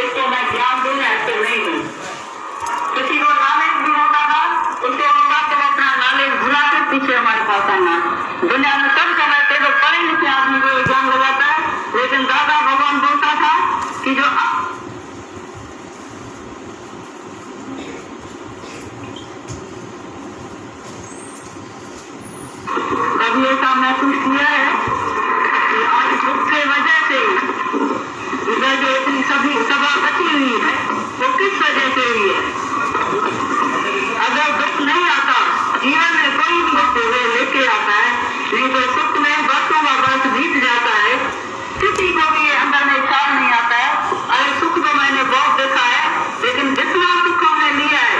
इसको मैं ज्ञान दूं या इसको नहीं दूं। किसी को नॉलेज भी होता था, उसको होता तो अपना नॉलेज भुला के पीछे हमारे पास आना। दुनिया में सब समझते तो पढ़े लिखे आदमी को एग्जाम हो जाता है, लेकिन दादा भगवान बोलता था कि जो कभी ऐसा महसूस किया है कि आज दुख की वजह से इधर जो इतनी सभी सभा बची हुई है वो किस वजह से हुई है? अगर दुख नहीं आता, जीवन में कोई भी दुख लेके आता है, नहीं तो सुख में वर्षों का वर्ष बीत जाता है, किसी को भी अंदर में ख्याल नहीं आता है अरे सुख तो मैंने बहुत देखा है, लेकिन जितना सुख हमने लिया है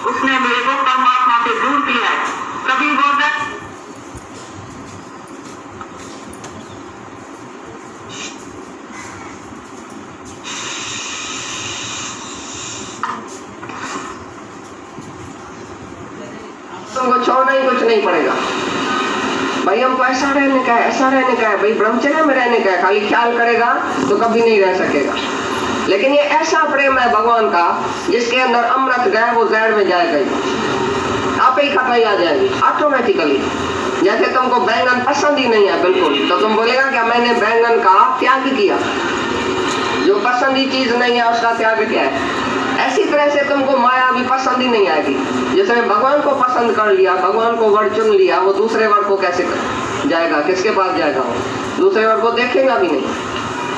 उसने मेरे को परमात्मा से दूर किया है। कभी बोलते तुमको छोड़ना ही कुछ नहीं पड़ेगा भाई। हमको ऐसा रहने का है, ऐसा रहने का है भाई, ब्रह्मचर्य में रहने का है। खाली ख्याल करेगा तो कभी नहीं रह सकेगा। लेकिन ये ऐसा प्रेम है भगवान का जिसके अंदर अमृत गए वो जहर में जाएगा, आप ही खटाई आ जाएगी ऑटोमेटिकली। जैसे तुमको बैंगन पसंद ही नहीं है बिल्कुल, तो तुम बोलेगा क्या मैंने बैंगन का त्याग किया? जो पसंद ही चीज नहीं है उसका त्याग क्या है? ऐसी तरह से तुमको माया भी पसंद ही नहीं आएगी। जिसने भगवान को पसंद कर लिया, भगवान को वर चुन लिया, वो दूसरे वर को कैसे जाएगा? किसके पास जाएगा? वो दूसरे वर को देखेगा भी नहीं।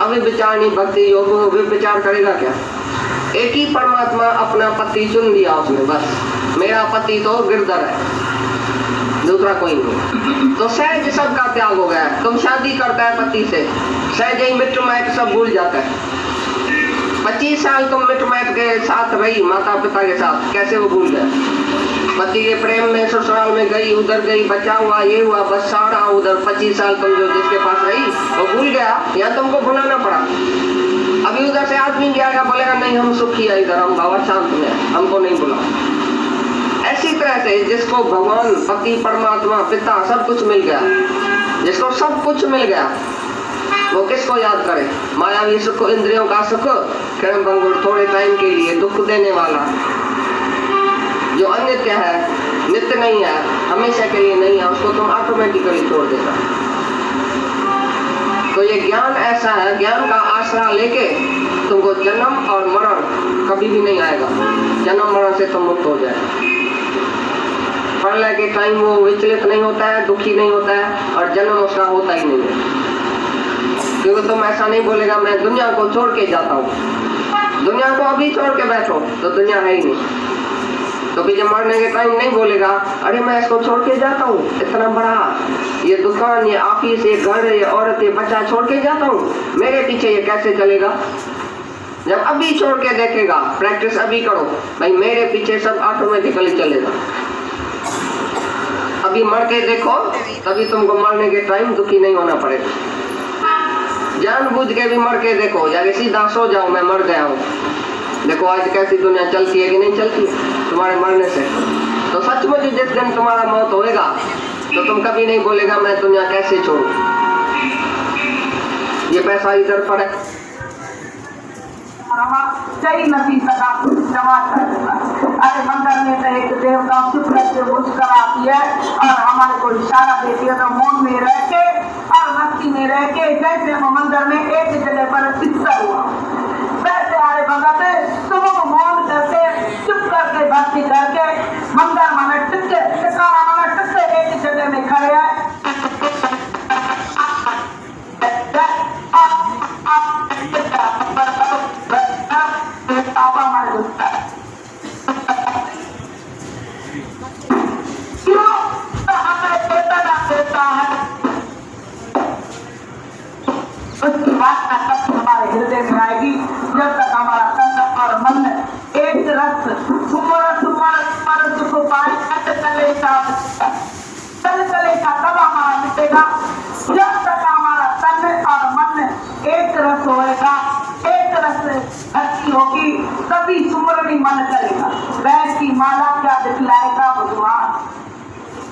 अभी विचार नहीं, भक्ति योग विचार करेगा क्या? एक ही परमात्मा अपना पति चुन लिया उसने, बस मेरा पति तो गिरधर है, दूसरा कोई नहीं। तो सहज सबका त्याग हो गया। तुम शादी करता है पति से, सहज ही मित्र मैट सब भूल जाता है। 25 साल तुम मित्र मैट के साथ रही, माता पिता के साथ, कैसे वो भूल गए? पति के प्रेम में ससुराल में गई, उधर गई, बचा हुआ, ये हुआ, बस सारा उधर 25 साल तुम जो जिसके पास रही वो भूल गया, या तुमको भुलाना पड़ा। अभी उधर से आदमी जाएगा, बोलेगा नहीं हम सुखी है इधर, हम बाबा शांत में है, हमको नहीं बुला। ऐसी तरह से जिसको भगवान पति परमात्मा पिता सब कुछ मिल गया, जिसको सब कुछ मिल गया, वो किसको याद करे? मायावी सुख, इंद्रियों का सुख, क्षण भंगुर, थोड़े टाइम के लिए दुख देने वाला, जो अनित्य है, नित्य नहीं है, हमेशा के लिए नहीं है, उसको तुम ऑटोमेटिकली छोड़ देगा। तो ये ज्ञान ऐसा है, ज्ञान का आसरा लेके तुमको जन्म और मरण कभी भी नहीं आएगा। जन्म मरण से तुम मुक्त हो जाए। प्रलय के टाइम वो विचलित नहीं होता है, दुखी नहीं होता है, और जन्म उसका होता ही नहीं है। क्योंकि तुम ऐसा नहीं बोलेगा मैं दुनिया को छोड़ के जाता हूँ। दुनिया को अभी छोड़ के बैठो तो दुनिया है ही नहीं। तो फिर जब मरने के टाइम नहीं बोलेगा अरे मैं इसको छोड़ के जाता हूँ, इतना बड़ा ये दुकान, ये ऑफिस, ये घर, ये औरत, ये बच्चा छोड़ के जाता हूँ, मेरे पीछे ये कैसे चलेगा? जब अभी छोड़ के देखेगा, प्रैक्टिस अभी करो भाई, मेरे पीछे सब ऑटोमेटिकली चलेगा। अभी मर के देखो, तभी तुमको मरने के टाइम दुखी नहीं होना पड़ेगा। जानबूझ के भी मर के देखो, जाके सीधा सो जाओ मैं मर गया हूँ, देखो आज कैसी दुनिया चलती है कि नहीं चलती तुम्हारे मरने से। तो सचमुच जिस दिन तुम्हारा मौत होएगा तो तुम कभी नहीं बोलेगा मैं दुनिया कैसे छोड़ू, ये पैसा इधर पड़े सही नसी सका जमा कर दूंगा। अरे मंदिर में तो एक देवता चुप करके मुस्कुराती है और हमारे को इशारा देती है, तो मौन में रह के और मस्ती में रह के जैसे हम मंदिर में एक जगह पर फिक्सर हुआ, वैसे आए भगत तुम मौन करके चुप करके भक्ति करके मंदिर मन टिके टिकाना मन टिके एक जगह में खड़े है। उसकी बात का तब हमारे हृदय में आएगी जब तक हमारा तन और मन एक रस सुख पाए चले का तब हमारा मिटेगा। जब तक हमारा तन और मन एक रस होएगा, एक रस भक्ति होगी, तभी सुमरणी मन करेगा। वैस की माला क्या दिखलाएगा भगवान,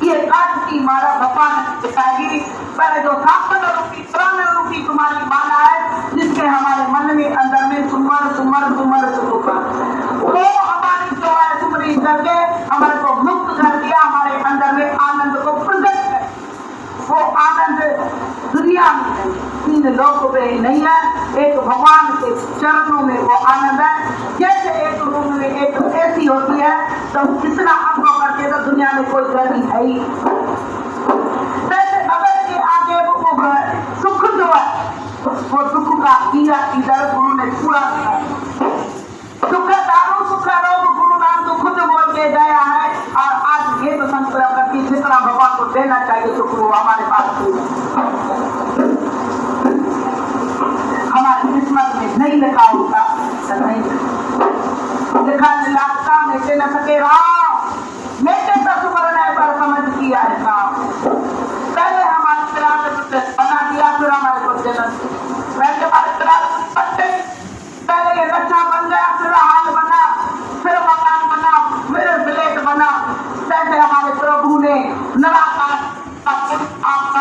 ये काट की माला भगवान दिखाएगी। पर जो स्थापन रूपी प्राण रूपी तुम्हारी माला है, जिसके हमारे मन में अंदर में सुमर सुमर तीन लोक में ही नहीं है। एक भगवान के चरणों में वो आनंद है। जैसे एक रूम में एक ऐसी होती है तो कितना अनुभव करके तो दुनिया में कोई गति है ही। वैसे भगत के आगे वो सुख जो है वो दुख का इधर गुरु ने पूरा सुख दारू सुख रोग गुरु नाम तो खुद बोल के गया है। और आज ये तो संकल्प करती जितना भगवान को देना चाहिए सुख वो हमारे पास हमारी किस्मत में नहीं लिखा होगा तो नहीं लिखा लाता मेटे न सके राम मेटे तो सुमरने पर समझ किया है काम। पहले हमारे बना दिया फिर हमारे को जन्म पहले हमारे पहले ये नक्शा बन गया फिर हाल बना फिर मकान बना फिर प्लेट बना। जैसे हमारे प्रभु ने निराकार आपका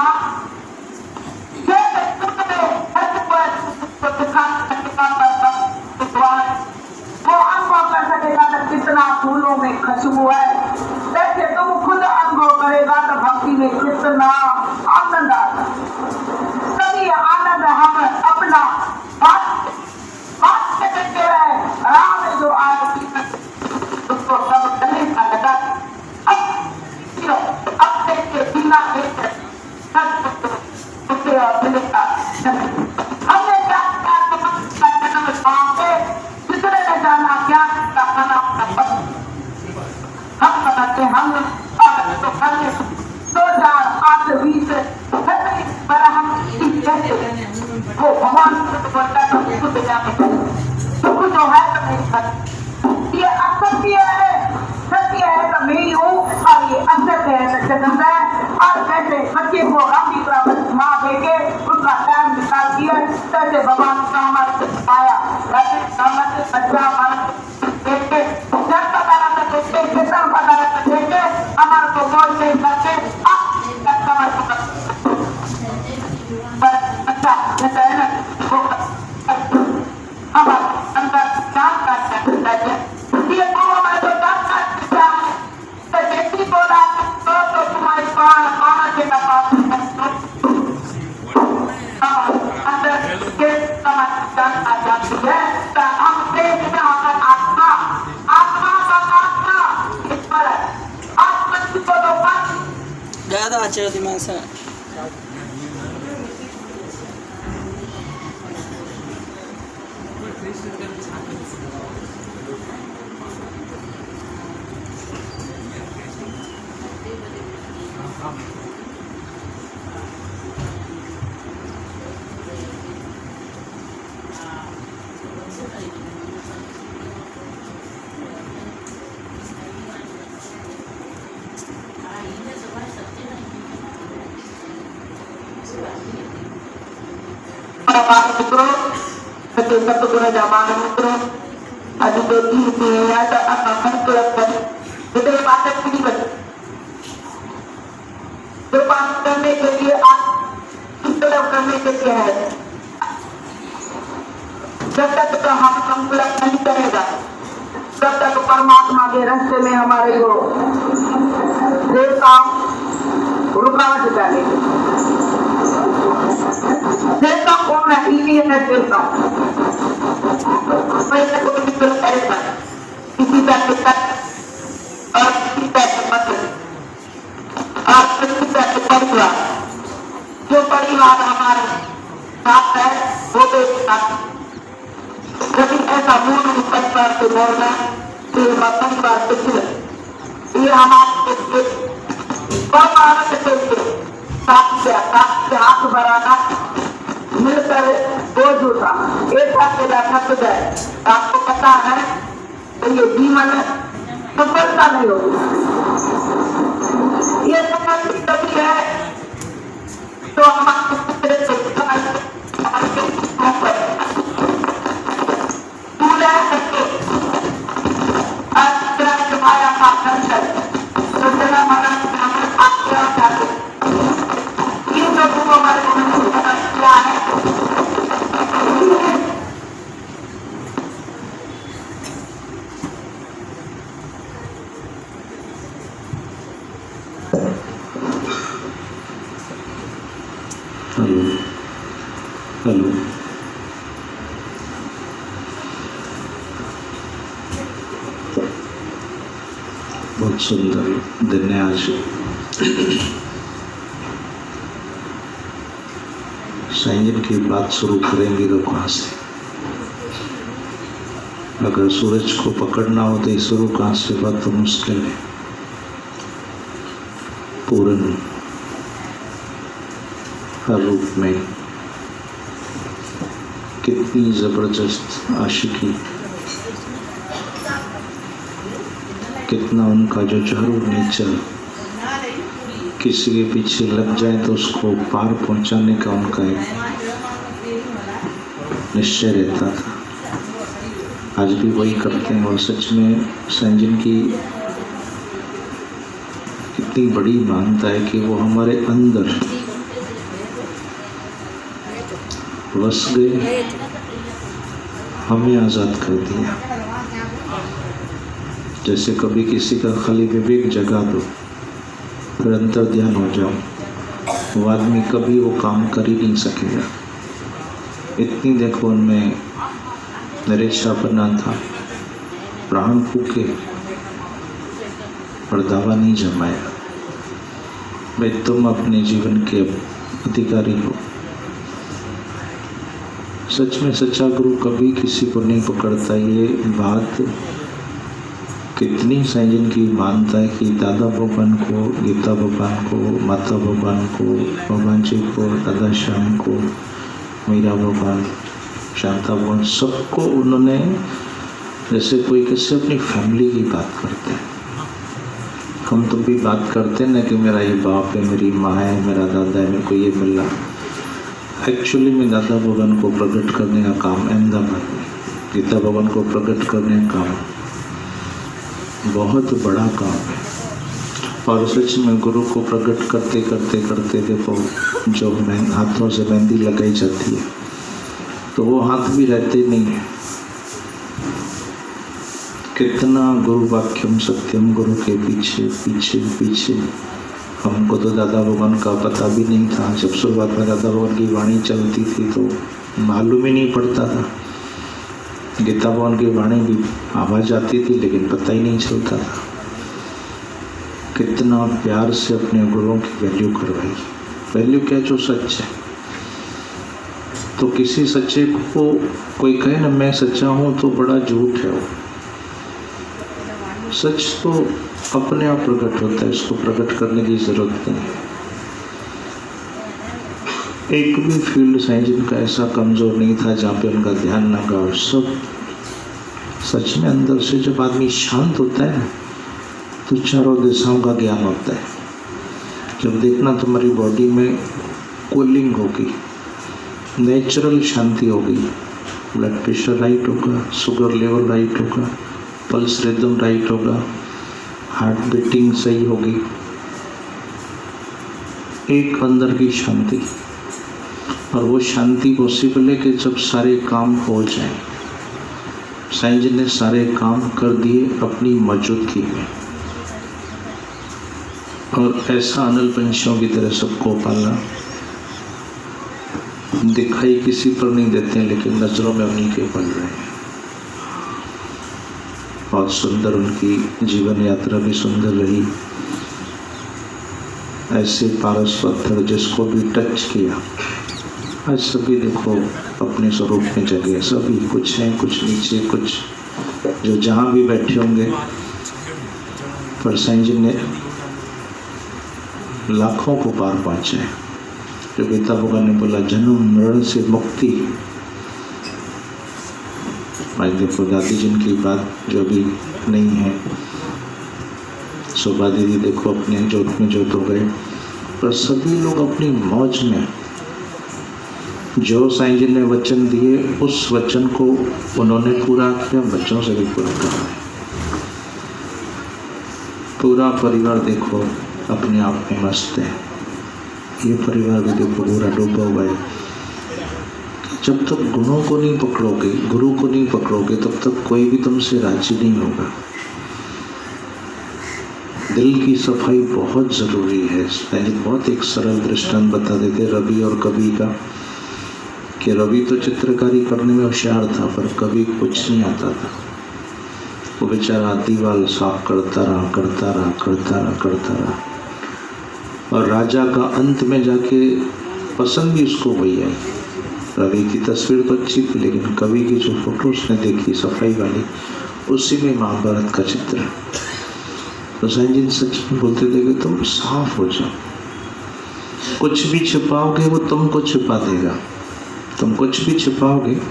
वो अनुभव कर सकेगा तो कितना फूलों में खुशबू है। जैसे तुम खुद अनुभव करेगा तो भक्ति में कितना आनंद आता। तभी आनंद हम अपना बात करते रहे राम जो आज उसको सब गले का लगा अब देखिए बिना हमने क्या कितने ने जाना क्या हम बताते हम तो खाली 2008-20 पर हम वो भगवान बोलता था सुख जो है तो नहीं ये असत्य है सत्य है तो मैं ही हूँ और ये असत्य है तो जगत है। और कैसे बच्चे को अपनी माँ देके उसका टाइम निकाल दिया कैसे भगवान का हमारे पाया बच्चा देखते जब पता देखते कितना पता देखते हमारे को बोल नहीं करते अच्छा जैसे है ना वो हमारे अंदर काम करता है ये तो हमारे को काम करता है तो व्यक्ति बोला तो तुम्हारे पास के पास अंदर के समझदार आ जाती है तो हम देखते हैं आत्मा आत्मा का आत्मा इस पर आत्मा की तो ज़्यादा अच्छे दिमाग से मित्रों सतगुरु जमाना मित्रों अभी तो तो जो बात करने के लिए आप करने के लिए है जब तक तो हम संकल्प नहीं करेगा तब तक परमात्मा के रास्ते में हमारे को देवता रुकावट डालेंगे। देवता कौन है? इसीलिए है देवता पहले को करेगा किसी का और किसी का परिवार जो परिवार हमारे साथ है वो यदि ऐसा मूल परिवार से बोलना तो परिवार से ये हमारे साथ से हाथ बढ़ाना मिलकर बोझ उठा एक अकेला थक जाए आपको पता है तो ये जीवन सफलता नहीं होगी। ये सफलता कभी है तो बहुत सुंदर दिन है आज। साईं की बात शुरू करेंगे तो कहाँ से? अगर सूरज को पकड़ना हो तो शुरू कहाँ से? बात तो मुश्किल है। पूर्ण हर रूप में कितनी जबरदस्त आशिकी, कितना उनका जो चारों नेचर, किसी के पीछे लग जाए तो उसको पार पहुंचाने का उनका एक निश्चय रहता था। आज भी वही करते हैं। और सच में साईं की कितनी बड़ी मानता है कि वो हमारे अंदर बस गए, हमें आज़ाद कर दिया। जैसे कभी किसी का खाली विवेक जगा दो, फिर अंतर ध्यान हो जाओ, वो आदमी कभी वो काम कर ही नहीं सकेगा। इतनी देखो उनमें निरीक्षापना था, प्राण फूके और दावा नहीं जमाया। भाई तुम अपने जीवन के अधिकारी हो। सच में सच्चा गुरु कभी किसी को नहीं पकड़ता। ये बात कितनी साईं की मानता है कि दादा भगवान को, गीता भगवान को, माता भगवान को, भगवान जी को, दादा श्याम को, मीरा भगवान, शांता भगवान, सबको उन्होंने जैसे कोई किसी अपनी फैमिली की बात करते हैं। हम तो भी बात करते हैं ना कि मेरा ये बाप है, मेरी माँ है, मेरा दादा है, मेरे को ये मिला। एक्चुअली में दादा भगवान को प्रकट करने का काम अहमदाबाद में, गीता भगवान को प्रकट करने का काम बहुत बड़ा काम है। और सच में गुरु को प्रकट करते करते करते देखो, जो हाथों से मेहंदी लगाई जाती है तो वो हाथ भी रहते नहीं है। कितना गुरु वाक्यम सत्यम, गुरु के पीछे पीछे पीछे। हमको तो दादा भगवान का पता भी नहीं था। जब शुरुआत में दादा भगवान की वाणी चलती थी तो मालूम ही नहीं पड़ता था। गीता भगवान की वाणी भी आवाज़ आती थी लेकिन पता ही नहीं चलता था। कितना प्यार से अपने गुरुओं की वैल्यू करवाई। वैल्यू क्या? जो सच है। तो किसी सच्चे को कोई कहे ना मैं सच्चा हूँ तो बड़ा झूठ है वो। सच तो अपने आप प्रकट होता है, इसको प्रकट करने की जरूरत नहीं है। एक भी फील्ड साईं जिनका ऐसा कमजोर नहीं था जहाँ पे उनका ध्यान ना गया। और सब सच में अंदर से जब आदमी शांत होता है ना तो चारों दिशाओं का ज्ञान होता है। जब देखना तुम्हारी बॉडी में कूलिंग होगी, नेचुरल शांति होगी, ब्लड प्रेशर राइट होगा, शुगर लेवल राइट होगा, पल्स रिदम राइट होगा, हार्ट बीटिंग सही होगी, एक अंदर की शांति। और वो शांति पॉसिबल है कि जब सारे काम हो जाएं। साईं जी ने सारे काम कर दिए अपनी मौजूदगी में, और ऐसा अनल पंछियों की तरह सबको पाला। दिखाई किसी पर नहीं देते हैं लेकिन नजरों में उन्हीं के पल रहे हैं। बहुत सुंदर उनकी जीवन यात्रा भी सुंदर रही। ऐसे पारस पत्थर जिसको भी टच किया, आज सभी देखो अपने स्वरूप में जगह। सभी कुछ हैं, कुछ नीचे, कुछ जो जहाँ भी बैठे होंगे। पर साईं जी ने लाखों को पार पहुँचे। जो गीता भगवान ने बोला जन्म मरण से मुक्ति। आज देखो दादी जिनकी बात जो भी नहीं है, शोभा दीदी देखो अपने जोत में जोत हो गए। पर सभी लोग अपनी मौज में जो साईं जी ने वचन दिए उस वचन को उन्होंने पूरा किया, बच्चों से भी पूरा करा है। पूरा परिवार देखो अपने आप में मस्त है। ये परिवार भी देखो पूरा डूबा हुआ है। जब तक गुणों को नहीं पकड़ोगे, गुरु को नहीं पकड़ोगे, तब तक कोई भी तुमसे राजी नहीं होगा। दिल की सफाई बहुत ज़रूरी है। बहुत एक सरल दृष्टांत बता देते रवि और कवि का, कि रवि तो चित्रकारी करने में होशियार था पर कवि कुछ नहीं आता था। वो बेचारा दीवार साफ करता रहा और राजा का अंत में जाके पसंद भी उसको वही आई। रवि की तस्वीर तो अच्छी थी, लेकिन कवि की जो फोटो उसने देखी सफाई वाली, उसी में महाभारत का चित्र है। तो साईं जी सच में बोलते थे कि तुम साफ हो जाओ, कुछ भी छिपाओगे वो तुमको छिपा देगा। तुम कुछ भी छिपाओगे,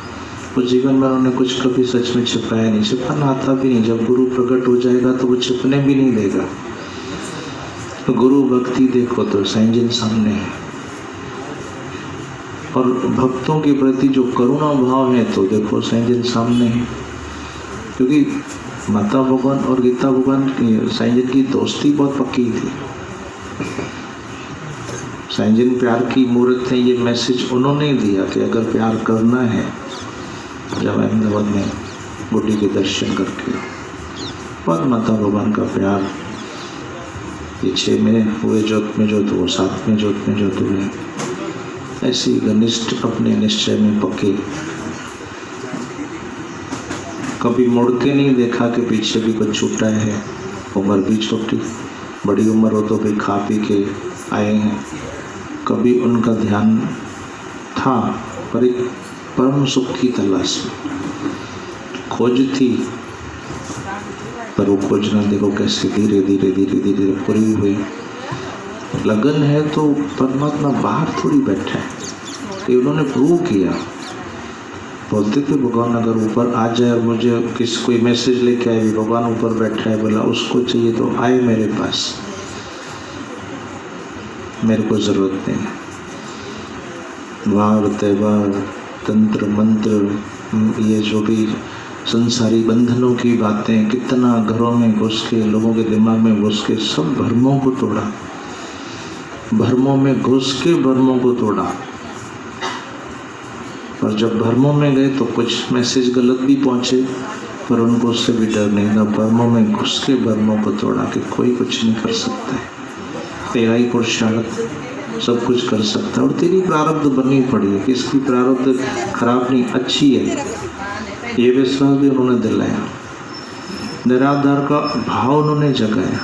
उस जीवन में उन्होंने कुछ कभी सच में छिपाया नहीं, छिपाना आता भी नहीं। जब गुरु प्रकट हो जाएगा तो वो छिपने भी नहीं देगा। तो गुरु भक्ति देखो तो साईं जी सामने है, और भक्तों के प्रति जो करुणा भाव है तो देखो साईं जी सामने है। क्योंकि माता भगवान और गीता भगवान साईं जी की दोस्ती बहुत पक्की थी। साईं जी प्यार की मूर्त है, ये मैसेज उन्होंने दिया कि अगर प्यार करना है, जब अहमदाबाद में बुढ़ी के दर्शन करके और माता भगवान का प्यार, ये 6 में हुए जोत में जोत, वो 7 में जोत हुए, ऐसी घनिष्ठ अपने निश्चय में पक्के। कभी मुड़ के नहीं देखा कि पीछे भी कुछ छूटा है। उम्र भी छोटी, बड़ी उम्र हो तो भी खा पी के आए हैं। कभी उनका ध्यान था पर एक परम सुख की तलाश में खोज थी, पर वो खोजना देखो कैसे धीरे धीरे पूरी हुई। लगन है तो परमात्मा बाहर थोड़ी बैठा है, कि उन्होंने प्रूव किया। बोलते थे भगवान अगर ऊपर आ जाए और मुझे कोई मैसेज लेके आए, भगवान ऊपर बैठा है, बोला उसको चाहिए तो आए मेरे पास, मेरे को जरूरत नहीं। वार त्योहार तंत्र मंत्र, ये जो भी संसारी बंधनों की बातें, कितना घरों में घुस के, लोगों के दिमाग में घुस के सब भ्रमों को तोड़ा। भ्रमों में घुस के भ्रमों को तोड़ा। पर जब भ्रमों में गए तो कुछ मैसेज गलत भी पहुंचे, पर उनको उससे भी डर नहीं था। भ्रमों में घुस के भ्रमों को तोड़ा कि कोई कुछ नहीं कर सकता है, तेरा ही पुरुषार्थ सब कुछ कर सकता है, और तेरी प्रारब्ध बननी पड़ी है कि इसकी प्रारब्ध खराब नहीं अच्छी है। ये विश्वास भी उन्होंने दिलाया, निराधार का भाव उन्होंने जगाया।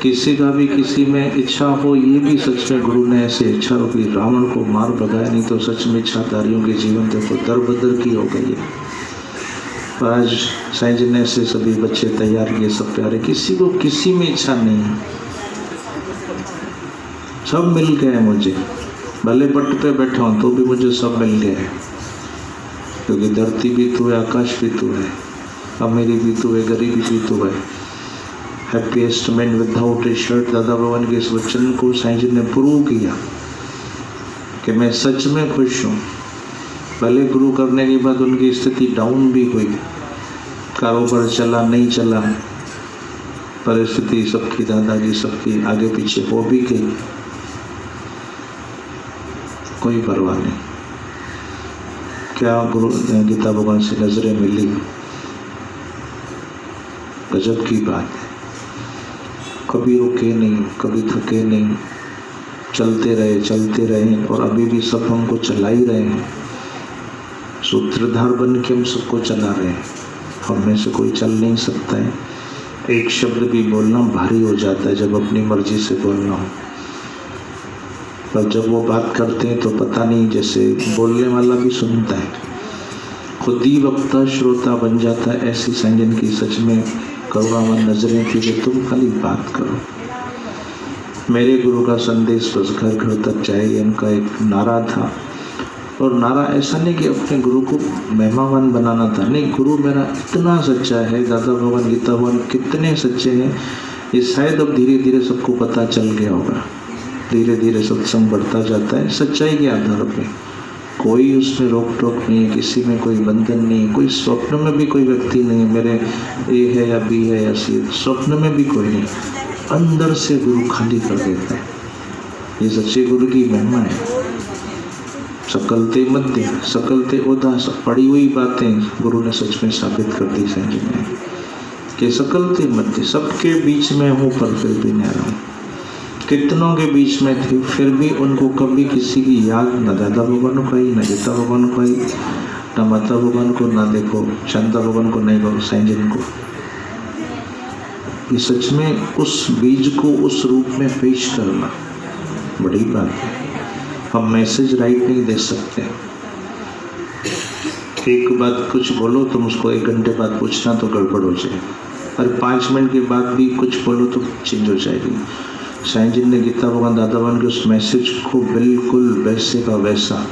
किसी का भी किसी में इच्छा हो, ये भी सच में गुरु ने ऐसे इच्छा रूपी रावण को मार भगाया, नहीं तो सच में इच्छाधारियों के जीवन देखो दर बदर की हो गई है। पर आज साईं जी ने ऐसे सभी बच्चे तैयार किए, सब प्यारे, किसी को किसी में इच्छा नहीं है, सब मिल गए मुझे। भले पट पे बैठा हूँ तो भी मुझे सब मिल गए, क्योंकि धरती भी तू है, आकाश भी तू है, अमीरी भी तू है, गरीबी भी तू है। हैप्पीएस्ट मैन विदाउट ए शर्ट, दादा भगवान के इस वचन को साईं जी ने प्रूव किया कि मैं सच में खुश हूँ। भले गुरु करने के बाद उनकी स्थिति डाउन भी हुई, कारोबार चला नहीं चला, परिस्थिति सबकी दादाजी सबकी आगे पीछे हो भी गई, कोई परवाह नहीं। क्या गुरु गीता भगवान से नजरें मिली, गजब की बात है। कभी रुके नहीं, कभी थके नहीं, चलते रहे, और अभी भी सब हमको चला ही रहे हैं। सूत्रधार बन के हम सबको चला रहे हैं। हम में से कोई चल नहीं सकता है। एक शब्द भी बोलना भारी हो जाता है जब अपनी मर्जी से बोलना हो, पर जब वो बात करते हैं तो पता नहीं, जैसे बोलने वाला भी सुनता है, खुद ही वक्ता श्रोता बन जाता है। ऐसी संजन की सच में करुणामय नजरें थी कि तुम खाली बात करो। मेरे गुरु का संदेश बस घर घर तक जाए, ये उनका एक नारा था। और नारा ऐसा नहीं कि अपने गुरु को महिमावान बनाना था, नहीं, गुरु मेरा इतना सच्चा है, दादा भगवान गीता भगवान कितने सच्चे हैं, ये शायद अब धीरे धीरे सबको पता चल गया होगा। धीरे धीरे सत्संग बढ़ता जाता है सच्चाई के आधार पे, कोई उसमें रोक टोक नहीं है, किसी में कोई बंधन नहीं है, कोई स्वप्न में भी कोई व्यक्ति नहीं है मेरे ए है या बी है या सी, स्वप्न में भी कोई नहीं, अंदर से गुरु खाली कर देता है। ये सच्चे गुरु की महिमा है। सकलते मध्य सकलते उदास, पड़ी हुई बातें गुरु ने सच में साबित कर दी संजय में कि सकलते मध्य, सबके बीच में हूँ पर फिर भी न्यारा हूँ। कितनों के बीच में थे फिर भी उनको कभी किसी की याद न दादा भगवान को आई, न गीता भगवान को आई, ना माता भगवान को, ना देखो शांता भगवान को, नहीं देखो साईं जिन को। ये सच में उस बीज को उस रूप में पेश करना बड़ी बात है। हम मैसेज राइट नहीं दे सकते। एक बात कुछ बोलो तुम उसको 1 घंटे बाद पूछना तो गड़बड़ हो जाए, और 5 मिनट के बाद भी कुछ बोलो तो चेंज हो जाएगी। साईं जी ने गीता भगवान दादा भगवान के उस मैसेज को बिल्कुल वैसे का वैसा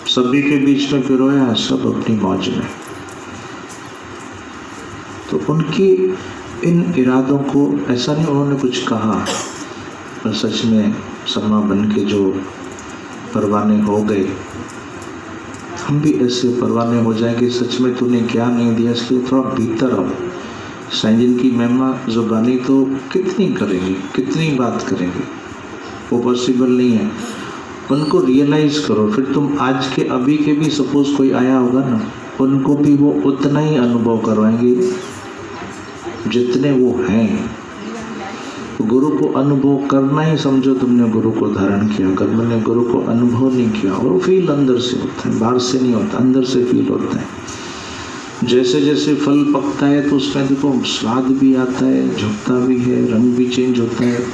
सभी के बीच में पिरोया, सब अपनी मौज में। तो उनकी इन इरादों को ऐसा नहीं उन्होंने कुछ कहा, पर सच में समा बन के जो परवाने हो गए, हम भी ऐसे परवाने हो जाएंगे। सच में तूने क्या नहीं दिया, इसलिए थोड़ा भीतर आओ। साईं जी की महिमा जुबानी तो कितनी करेंगे, कितनी बात करेंगे, वो पॉसिबल नहीं है। उनको रियलाइज करो, फिर तुम आज के अभी के भी सपोज कोई आया होगा ना, उनको भी वो उतना ही अनुभव करवाएंगे जितने वो हैं। गुरु को अनुभव करना ही समझो तुमने गुरु को धारण किया। अगर मैंने गुरु को अनुभव नहीं किया, और वो फील अंदर से होता है, बाहर से नहीं होता, अंदर से फील होता है। जैसे जैसे फल पकता है तो उसमें देखो स्वाद भी आता है, झुकता भी है, रंग भी चेंज होता है,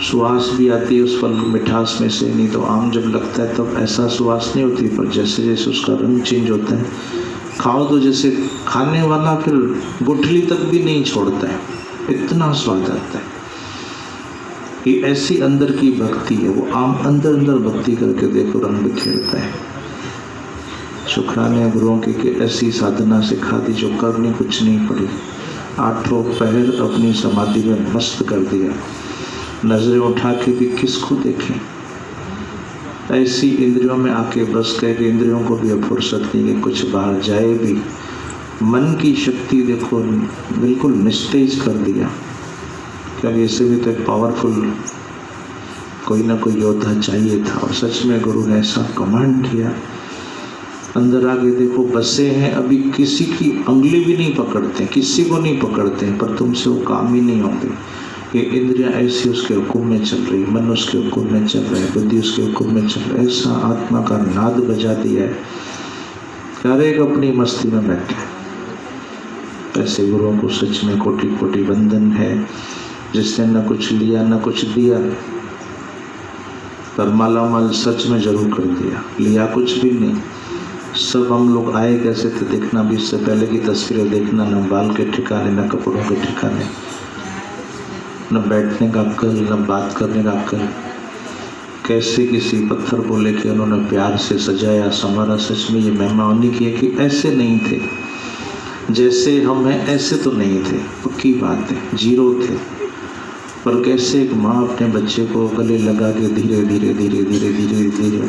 सुवास भी आती है उस फल मिठास में से। नहीं तो आम जब लगता है तब ऐसा सुवास नहीं होती, पर जैसे जैसे उसका रंग चेंज होता है, खाओ तो जैसे खाने वाला फिर गुठली तक भी नहीं छोड़ता है, इतना स्वाद आता है। ये ऐसी अंदर की भक्ति है। वो आम अंदर अंदर भक्ति करके देखो रंग बिखेरता है। शुक्राने गुरुओं की कि ऐसी साधना सिखा दी जो करनी कुछ नहीं पड़ी। 8 पहर अपनी समाधि में मस्त कर दिया। नजरें उठा के भी किसको देखें, ऐसी इंद्रियों में आके बस गए कि इंद्रियों को भी अब फुर्सत नहीं कि कुछ बाहर जाए भी। मन की शक्ति देखो बिल्कुल निस्तेज कर दिया, क्योंकि इससे भी तो एक पावरफुल कोई ना कोई योद्धा चाहिए था। और सच में गुरु ने ऐसा कमांड किया, अंदर आगे देखो बसे हैं, अभी किसी की उंगली भी नहीं पकड़ते, किसी को नहीं पकड़ते, पर तुमसे वो काम ही नहीं होंगे। ये इंद्रियां ऐसी उसके हुक्म में चल रही, मन उसके हुक्म में चल रहा है, बुद्धि उसके हुक्म में चल रहा है। ऐसा आत्मा का नाद बजा दिया है, हर एक अपनी मस्ती में बैठे। ऐसे गुरुओं को सच में कोटि कोटि वंदन है, जिसने न कुछ लिया न कुछ दिया, पर मालामाल सच में जरूर कर दिया। लिया कुछ भी नहीं, सब हम लोग आए कैसे थे देखना भी, इससे पहले की तस्वीरें देखना, न बाल के ठिकाने न कपड़ों के ठिकाने, न बैठने का अक्ल न बात करने का अक्ल। कैसे किसी पत्थर को लेके उन्होंने प्यार से सजाया संवारा। सच में ये महिमा उन्हीं की है कि ऐसे नहीं थे, जैसे हम हैं ऐसे तो नहीं थे, पक्की बात है, जीरो थे। पर कैसे एक माँ अपने बच्चे को गले लगा के धीरे धीरे धीरे धीरे धीरे धीरे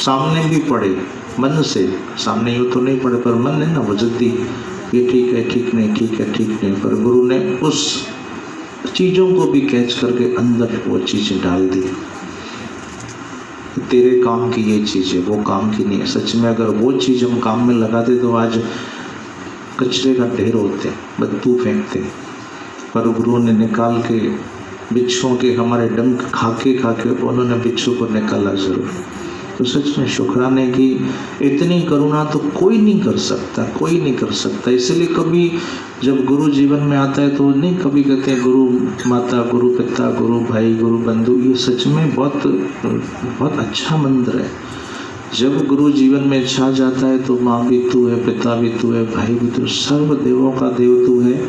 सामने भी पड़े, मन से सामने यूँ तो नहीं पड़े, पर मन है ना वो जिद्दी, ये ठीक है ठीक नहीं, ठीक है ठीक नहीं, पर गुरु ने उस चीज़ों को भी कैच करके अंदर वो चीज़ें डाल दी। तेरे काम की ये चीज़ है, वो काम की नहीं है। सच में अगर वो चीज़ हम काम में लगाते तो आज कचरे का ढेर होते, बदबू फेंकते, पर गुरु ने निकाल के बिच्छुओं के हमारे डंक खाके उन्होंने बिच्छू को निकाला जरूर। तो सच में शुक्राने की इतनी करुणा तो कोई नहीं कर सकता, कोई नहीं कर सकता। इसलिए कभी जब गुरु जीवन में आता है तो नहीं कभी कहते हैं गुरु माता, गुरु पिता, गुरु भाई, गुरु बंधु। ये सच में बहुत बहुत अच्छा मंत्र है। जब गुरु जीवन में छा जाता है तो माँ भी तू है, पिता भी तू है, भाई भी तू, सर्व देवों का देव तू है।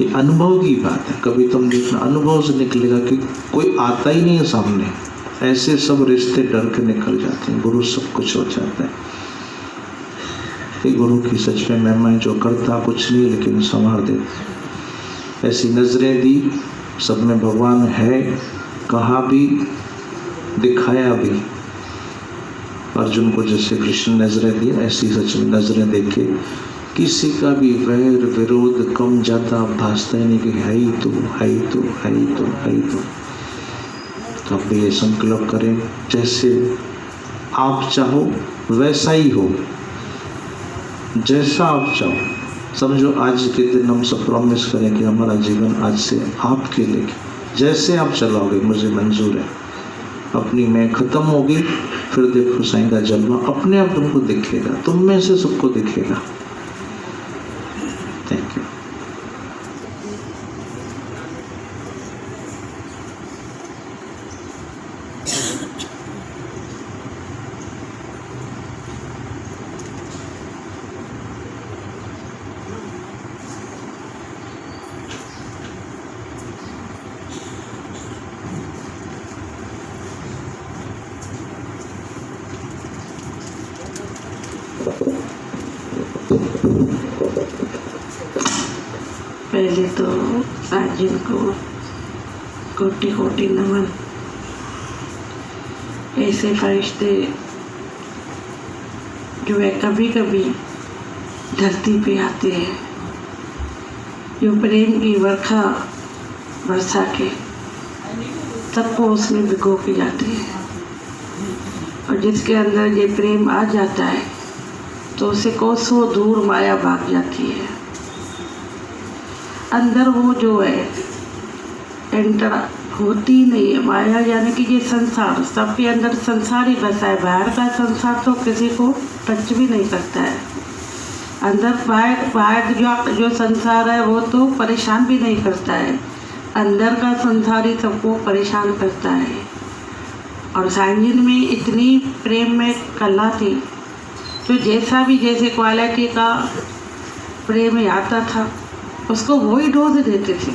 ये अनुभव की बात है। कभी तुम देखना अनुभव से निकलेगा कि कोई आता ही नहीं है सामने, ऐसे सब रिश्ते डर के निकल जाते हैं, गुरु सब कुछ हो जाता है। ये गुरु की सच में महिमा है, जो करता कुछ नहीं लेकिन संवार देता। ऐसी नजरें दी, सब में भगवान है, कहा भी दिखाया भी। अर्जुन को जैसे कृष्ण नजरें दी, ऐसी सच में नजरें देखे किसी का भी वैर विरोध कम ज्यादा भासता ही नहीं कि है ही तो, है ही तो, है ही तो, है ही तो। तो अब ये संकल्प करें, जैसे आप चाहो वैसा ही हो, जैसा आप चाहो। समझो आज के दिन हम सब प्रॉमिस करें कि हमारा जीवन आज से आपके लिए, जैसे आप चलाओगे मुझे मंजूर है। अपनी मैं खत्म होगी, फिर देखो साईं का जलवा अपने आप तुमको दिखेगा, तुम में से सबको दिखेगा। Thank you. पहले तो साजिद को कोटि कोटि नमन। ऐसे फरिश्ते जो है कभी कभी धरती पे आते हैं, जो प्रेम की वर्षा बरसा के सबको उसमें भिगो के जाते हैं, और जिसके अंदर ये प्रेम आ जाता है तो उसे कोसों दूर माया भाग जाती है। अंदर वो जो है एंटर होती नहीं है माया, यानी कि ये संसार, सबके अंदर संसार ही बसा है। बाहर का संसार तो किसी को टच भी नहीं करता है। अंदर बाहर जो संसार है वो तो परेशान भी नहीं करता है, अंदर का संसार ही सबको परेशान करता है। और साईं में इतनी प्रेम में कला थी, तो जैसा भी जैसे क्वालिटी का प्रेम आता था उसको वही डोज देते थे।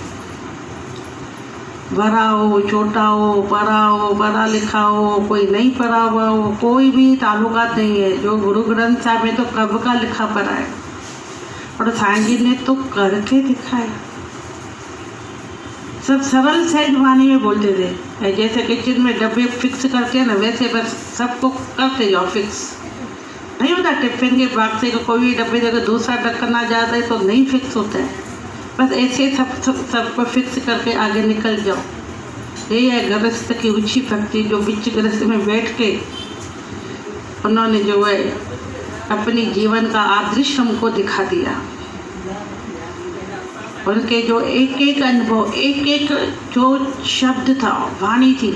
बड़ा हो, छोटा हो, पढ़ा लिखा हो, कोई नहीं पढ़ा हुआ हो, कोई भी ताल्लुकात नहीं है। जो गुरु ग्रंथ साहब में तो कब का लिखा पड़ा है, और साईं जी ने तो करके दिखाया। सब सरल सहज वाणी में बोलते थे, जैसे किचन में डब्बे फिक्स करते हैं ना, वैसे बस सबको करते जाओ फिक्स। नहीं होता टिफिन के बॉक्स से कोई भी डब्बे देकर दूसरा ढक्कन आ जाता है तो नहीं फिक्स होता है, बस ऐसे सबको फिक्स करके आगे निकल जाओ। यही है गृहस्थ की ऊंची भक्ति, जो बीच गृहस्थ में बैठ के उन्होंने जो है अपनी जीवन का आदृश्य हमको दिखा दिया। उनके जो एक एक अनुभव, एक एक जो शब्द था, वाणी थी,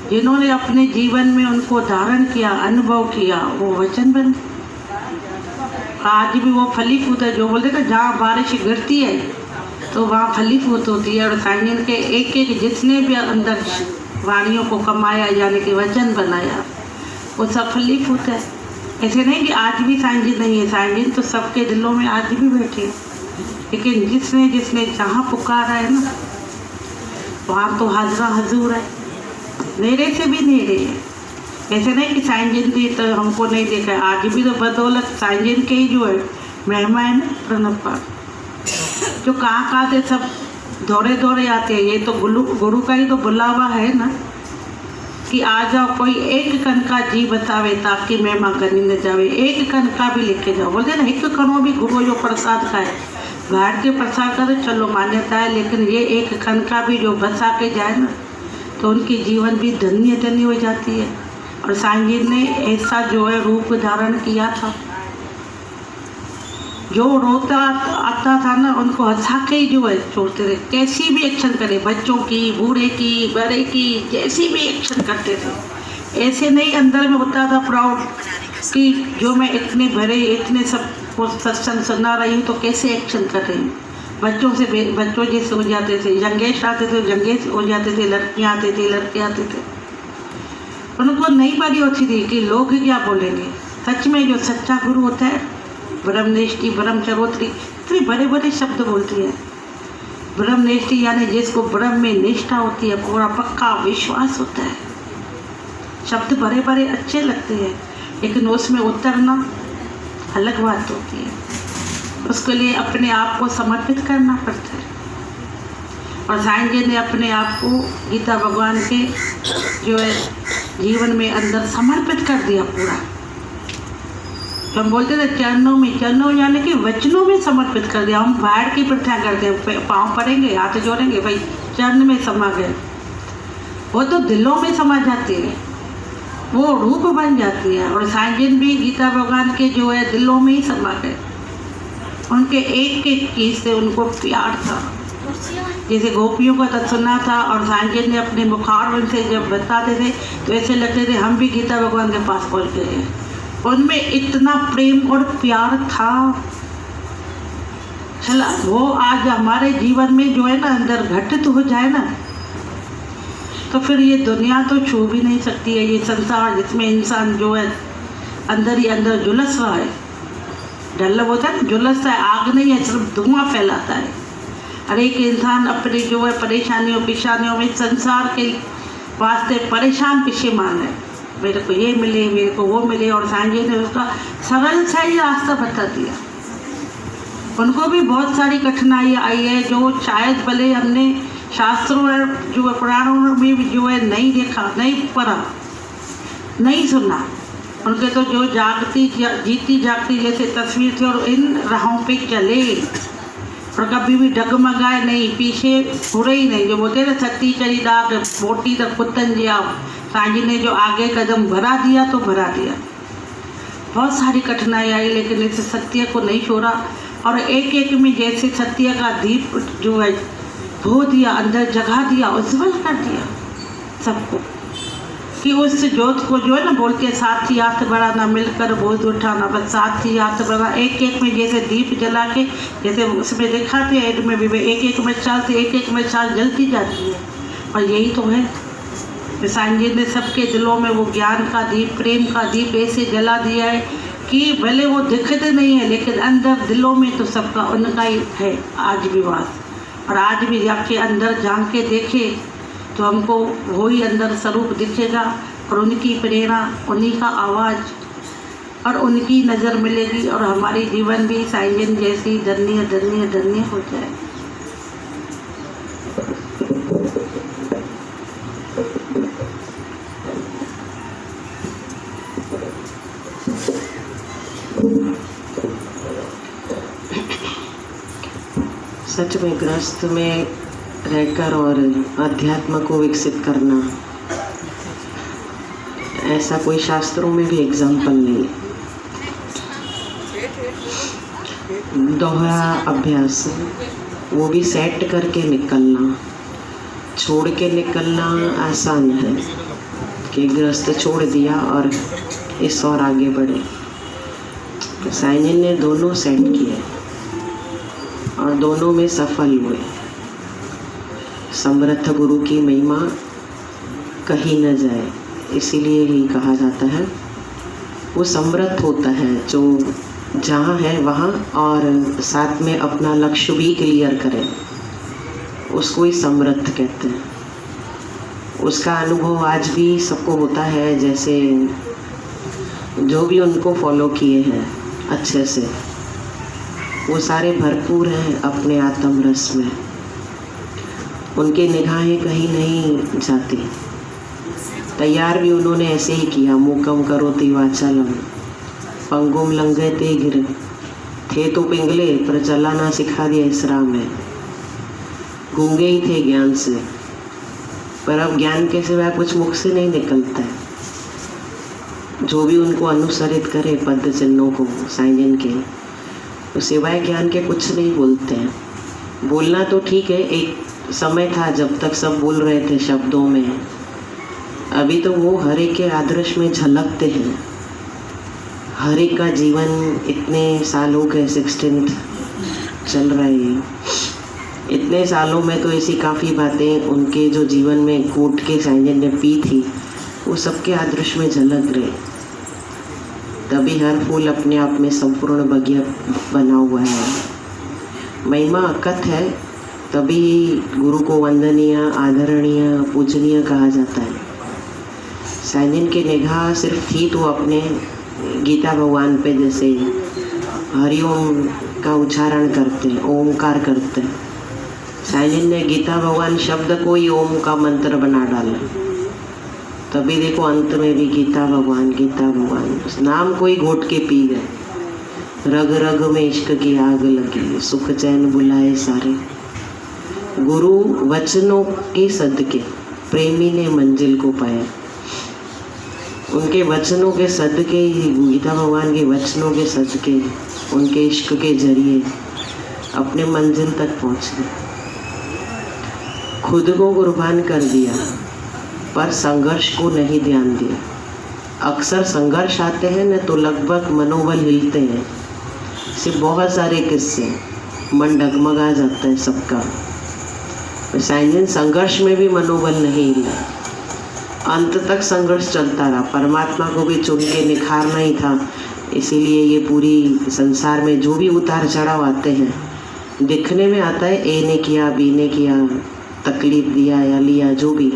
जिन्होंने अपने जीवन में उनको धारण किया, अनुभव किया, वो वचन बन। आज भी वो फलीभूत है। जो बोलते हैं जहाँ बारिश गिरती है तो वहाँ फलीभूत होती है। और साईं के एक एक जिसने भी अंदर वाणियों को कमाया, यानी कि वचन बनाया, वो सब फलीभूत है। ऐसे नहीं कि आज भी साईं जी नहीं है, साईं जी तो सबके दिलों में आज भी बैठे, लेकिन जिसने जिसने जहाँ पुकारा है ना, वहाँ तो हाजरा हजूर है, नेरे से भी नेरे है। ऐसे नहीं कि साईं जी ने तो हमको नहीं देखा है, आज भी तो बदौलत साईं जी के ही जो है महिमा है ना, प्रणव पाठ, जो कहाँ से सब दौड़े दौड़े आते हैं। ये तो गुरु का ही तो बुलावा है ना, कि आ जाओ, कोई एक कण का जी बतावे ताकि महिमा करनी न जावे। एक कण का भी लेके जाओ, बोलते ना, एक कणों भी गुरु जो प्रसाद का है। बाहर के प्रसाद का तो चलो मान्यता है, लेकिन ये एक कण का भी जो बसा के जाए ना, तो उनकी जीवन भी धन्य धन्य हो जाती है। और साईं जी ने ऐसा जो है रूप धारण किया था, जो रोता आता था ना, उनको हंसा के ही जो है छोड़ते थे। कैसी भी एक्शन करे, बच्चों की, बूढ़े की, बड़े की, जैसी भी एक्शन करते थे। ऐसे नहीं अंदर में होता था प्राउड कि जो मैं इतने भरे, इतने सबको सत्संग सुना रही हूँ तो कैसे एक्शन कर रही हूँ। बच्चों जैसे हो जाते थे, जंगेश आते थे, जंगेश हो जाते थे, लड़कियाँ आते थे, लड़के आते थे। उनको नहीं पड़ी होती थी कि लोग क्या बोलेंगे। सच में जो सच्चा गुरु होता है, ब्रह्मनिष्ठी, ब्रह्मचरोत्री, इतने बड़े बड़े शब्द बोलती है। ब्रह्मनिष्ठी यानी जिसको ब्रह्म में निष्ठा होती है, पूरा पक्का विश्वास होता है। शब्द बड़े बड़े अच्छे लगते हैं, लेकिन उसमें उतरना अलग बात होती है। उसके लिए अपने आप को समर्पित करना पड़ता है। और साईं जी ने अपने आप को गीता भगवान के जो है जीवन में अंदर समर्पित कर दिया पूरा। तो हम बोलते थे चरणों यानी कि वचनों में समर्पित कर दिया। हम बाहर की प्रथा करते हैं, पाँव पड़ेंगे, हाथ जोड़ेंगे, भाई चरण में समा गए। वो तो दिलों में समा जाती है, वो रूप बन जाती है। और साईं जी भी गीता भगवान के जो है दिलों में ही समा गए। उनके एक एक चीज़ से उनको प्यार था, जैसे गोपियों का तो सुना था और साईं जी ने अपने मुखार से जब बताते थे तो ऐसे लगते थे हम भी गीता भगवान के पास पहुँच गए। उनमें इतना प्रेम और प्यार था। चला वो आज हमारे जीवन में जो है ना अंदर घटित हो जाए ना तो फिर ये दुनिया तो छू भी नहीं सकती है। ये संसार जिसमें इंसान जो है अंदर ही अंदर झुलस रहा है, डल्लब होता है ना, झुलसता है, आग नहीं है, सिर्फ धुआं फैलाता है। हर एक इंसान अपनी जो है परेशानियों पेशानियों में संसार के वास्ते परेशान परेशान है, मेरे को ये मिले, मेरे को वो मिले। और साईं जी ने उसका सरल सा ही रास्ता बता दिया। उनको भी बहुत सारी कठिनाई आई है जो शायद भले हमने शास्त्रों जो पुराणों में भी जो है नहीं देखा, नहीं पढ़ा, नहीं सुना। उनके तो जो जीती जागती जैसे तस्वीर थी और इन राहों पे चले और कभी भी डगमगाए नहीं, पीछे मुड़े ही नहीं। जो बोलते ना सती चली दाग बोटी तक कुतन जिया, साईं जी ने जो आगे कदम भरा दिया तो भरा दिया। बहुत सारी कठिनाई आई लेकिन इस सत्य को नहीं छोड़ा और एक एक में जैसे सत्य का दीप जो है धो दिया, अंदर जगा दिया, उज्जवल कर दिया सबको कि उस जोत को जो है ना बोलते हैं साथी हाथ बढ़ा ना मिलकर बोझ उठाना, बस साथी हाथ बढ़ा। एक एक में जैसे दीप जला के जैसे उसमें दिखाते हैं ऐड में भी एक एक मिसाल से एक एक मिसाल जलती जाती है। और यही तो है साईं जी ने सबके दिलों में वो ज्ञान का दीप, प्रेम का दीप ऐसे जला दिया है कि भले वो दिखते नहीं है लेकिन अंदर दिलों में तो सबका उनका ही है आज भी वास। और आज भी आपके अंदर झांक के देखे तो हमको वही अंदर स्वरूप दिखेगा और उनकी प्रेरणा, उन्हीं का आवाज़ और उनकी नज़र मिलेगी और हमारी जीवन भी साईं जी जैसी धन्य धन्य धन्य हो जाए। सच में गृहस्थ में रहकर और अध्यात्म को विकसित करना, ऐसा कोई शास्त्रों में भी एग्जाम्पल नहीं है। दोहरा अभ्यास, वो भी सेट करके निकलना, छोड़ के निकलना आसान है कि गृहस्थ छोड़ दिया और इस और आगे बढ़े। तो साईं जी ने दोनों सेट किए और दोनों में सफल हुए। समर्थ गुरु की महिमा कहीं न जाए, इसीलिए ही कहा जाता है वो समर्थ होता है जो जहाँ है वहाँ और साथ में अपना लक्ष्य भी क्लियर करे, उसको ही समर्थ कहते हैं। उसका अनुभव आज भी सबको होता है, जैसे जो भी उनको फॉलो किए हैं अच्छे से वो सारे भरपूर हैं अपने आत्म रस में। उनकी निगाहें कहीं नहीं जाती। तैयार भी उन्होंने ऐसे ही किया, मूकम करोति वाचालम पंगुम लंघयते गिर, थे तो पिंगले पर चलाना सिखा दिया इस राह में। गूंगे ही थे ज्ञान से, पर अब ज्ञान के सिवा कुछ मुख से नहीं निकलता है। जो भी उनको अनुसरित करे पद चिन्हों को साईं जिन के, तो सिवाय ज्ञान के कुछ नहीं बोलते हैं। बोलना तो ठीक है, एक समय था जब तक सब बोल रहे थे शब्दों में, अभी तो वो हर एक के आदर्श में झलकते हैं। हर एक का जीवन इतने सालों के 16th चल रहा है, इतने सालों में तो ऐसी काफ़ी बातें उनके जो जीवन में कूट के साईं जी ने पी थी वो सबके आदर्श में झलक रहे। तभी हर फूल अपने आप में संपूर्ण बगिया बना हुआ है। महिमा अकथ है, तभी गुरु को वंदनीय, आदरणीय, पूजनीय कहा जाता है। साईं जी की निगाह सिर्फ थी तो अपने गीता भगवान पे, जैसे हरिओम का उच्चारण करते हैं, ओमकार करते हैं। साईं जी ने गीता भगवान शब्द को ही ओम का मंत्र बना डाला। तभी देखो अंत में भी गीता भगवान, गीता भगवान, उस नाम को ही घोट के पी गए। रग रग में इश्क की आग लगी, सुख चैन बुलाए सारे। गुरु वचनों के सदके प्रेमी ने मंजिल को पाया। उनके वचनों के सदके ही, गीता भगवान के वचनों के सदके, उनके इश्क के जरिए अपने मंजिल तक पहुँच गए। खुद को कुर्बान कर दिया पर संघर्ष को नहीं ध्यान दिया। अक्सर संघर्ष आते हैं न तो लगभग मनोबल हिलते हैं। सिर्फ बहुत सारे किस्से, मन डगमगा जाता है सबका। साइंजन संघर्ष में भी मनोबल नहीं हिला, अंत तक संघर्ष चलता रहा। परमात्मा को भी चुन के निखारना ही था, इसीलिए ये पूरी संसार में जो भी उतार चढ़ाव आते हैं दिखने में आता है ए ने किया, बी ने किया, तकलीफ दिया या लिया, जो भी,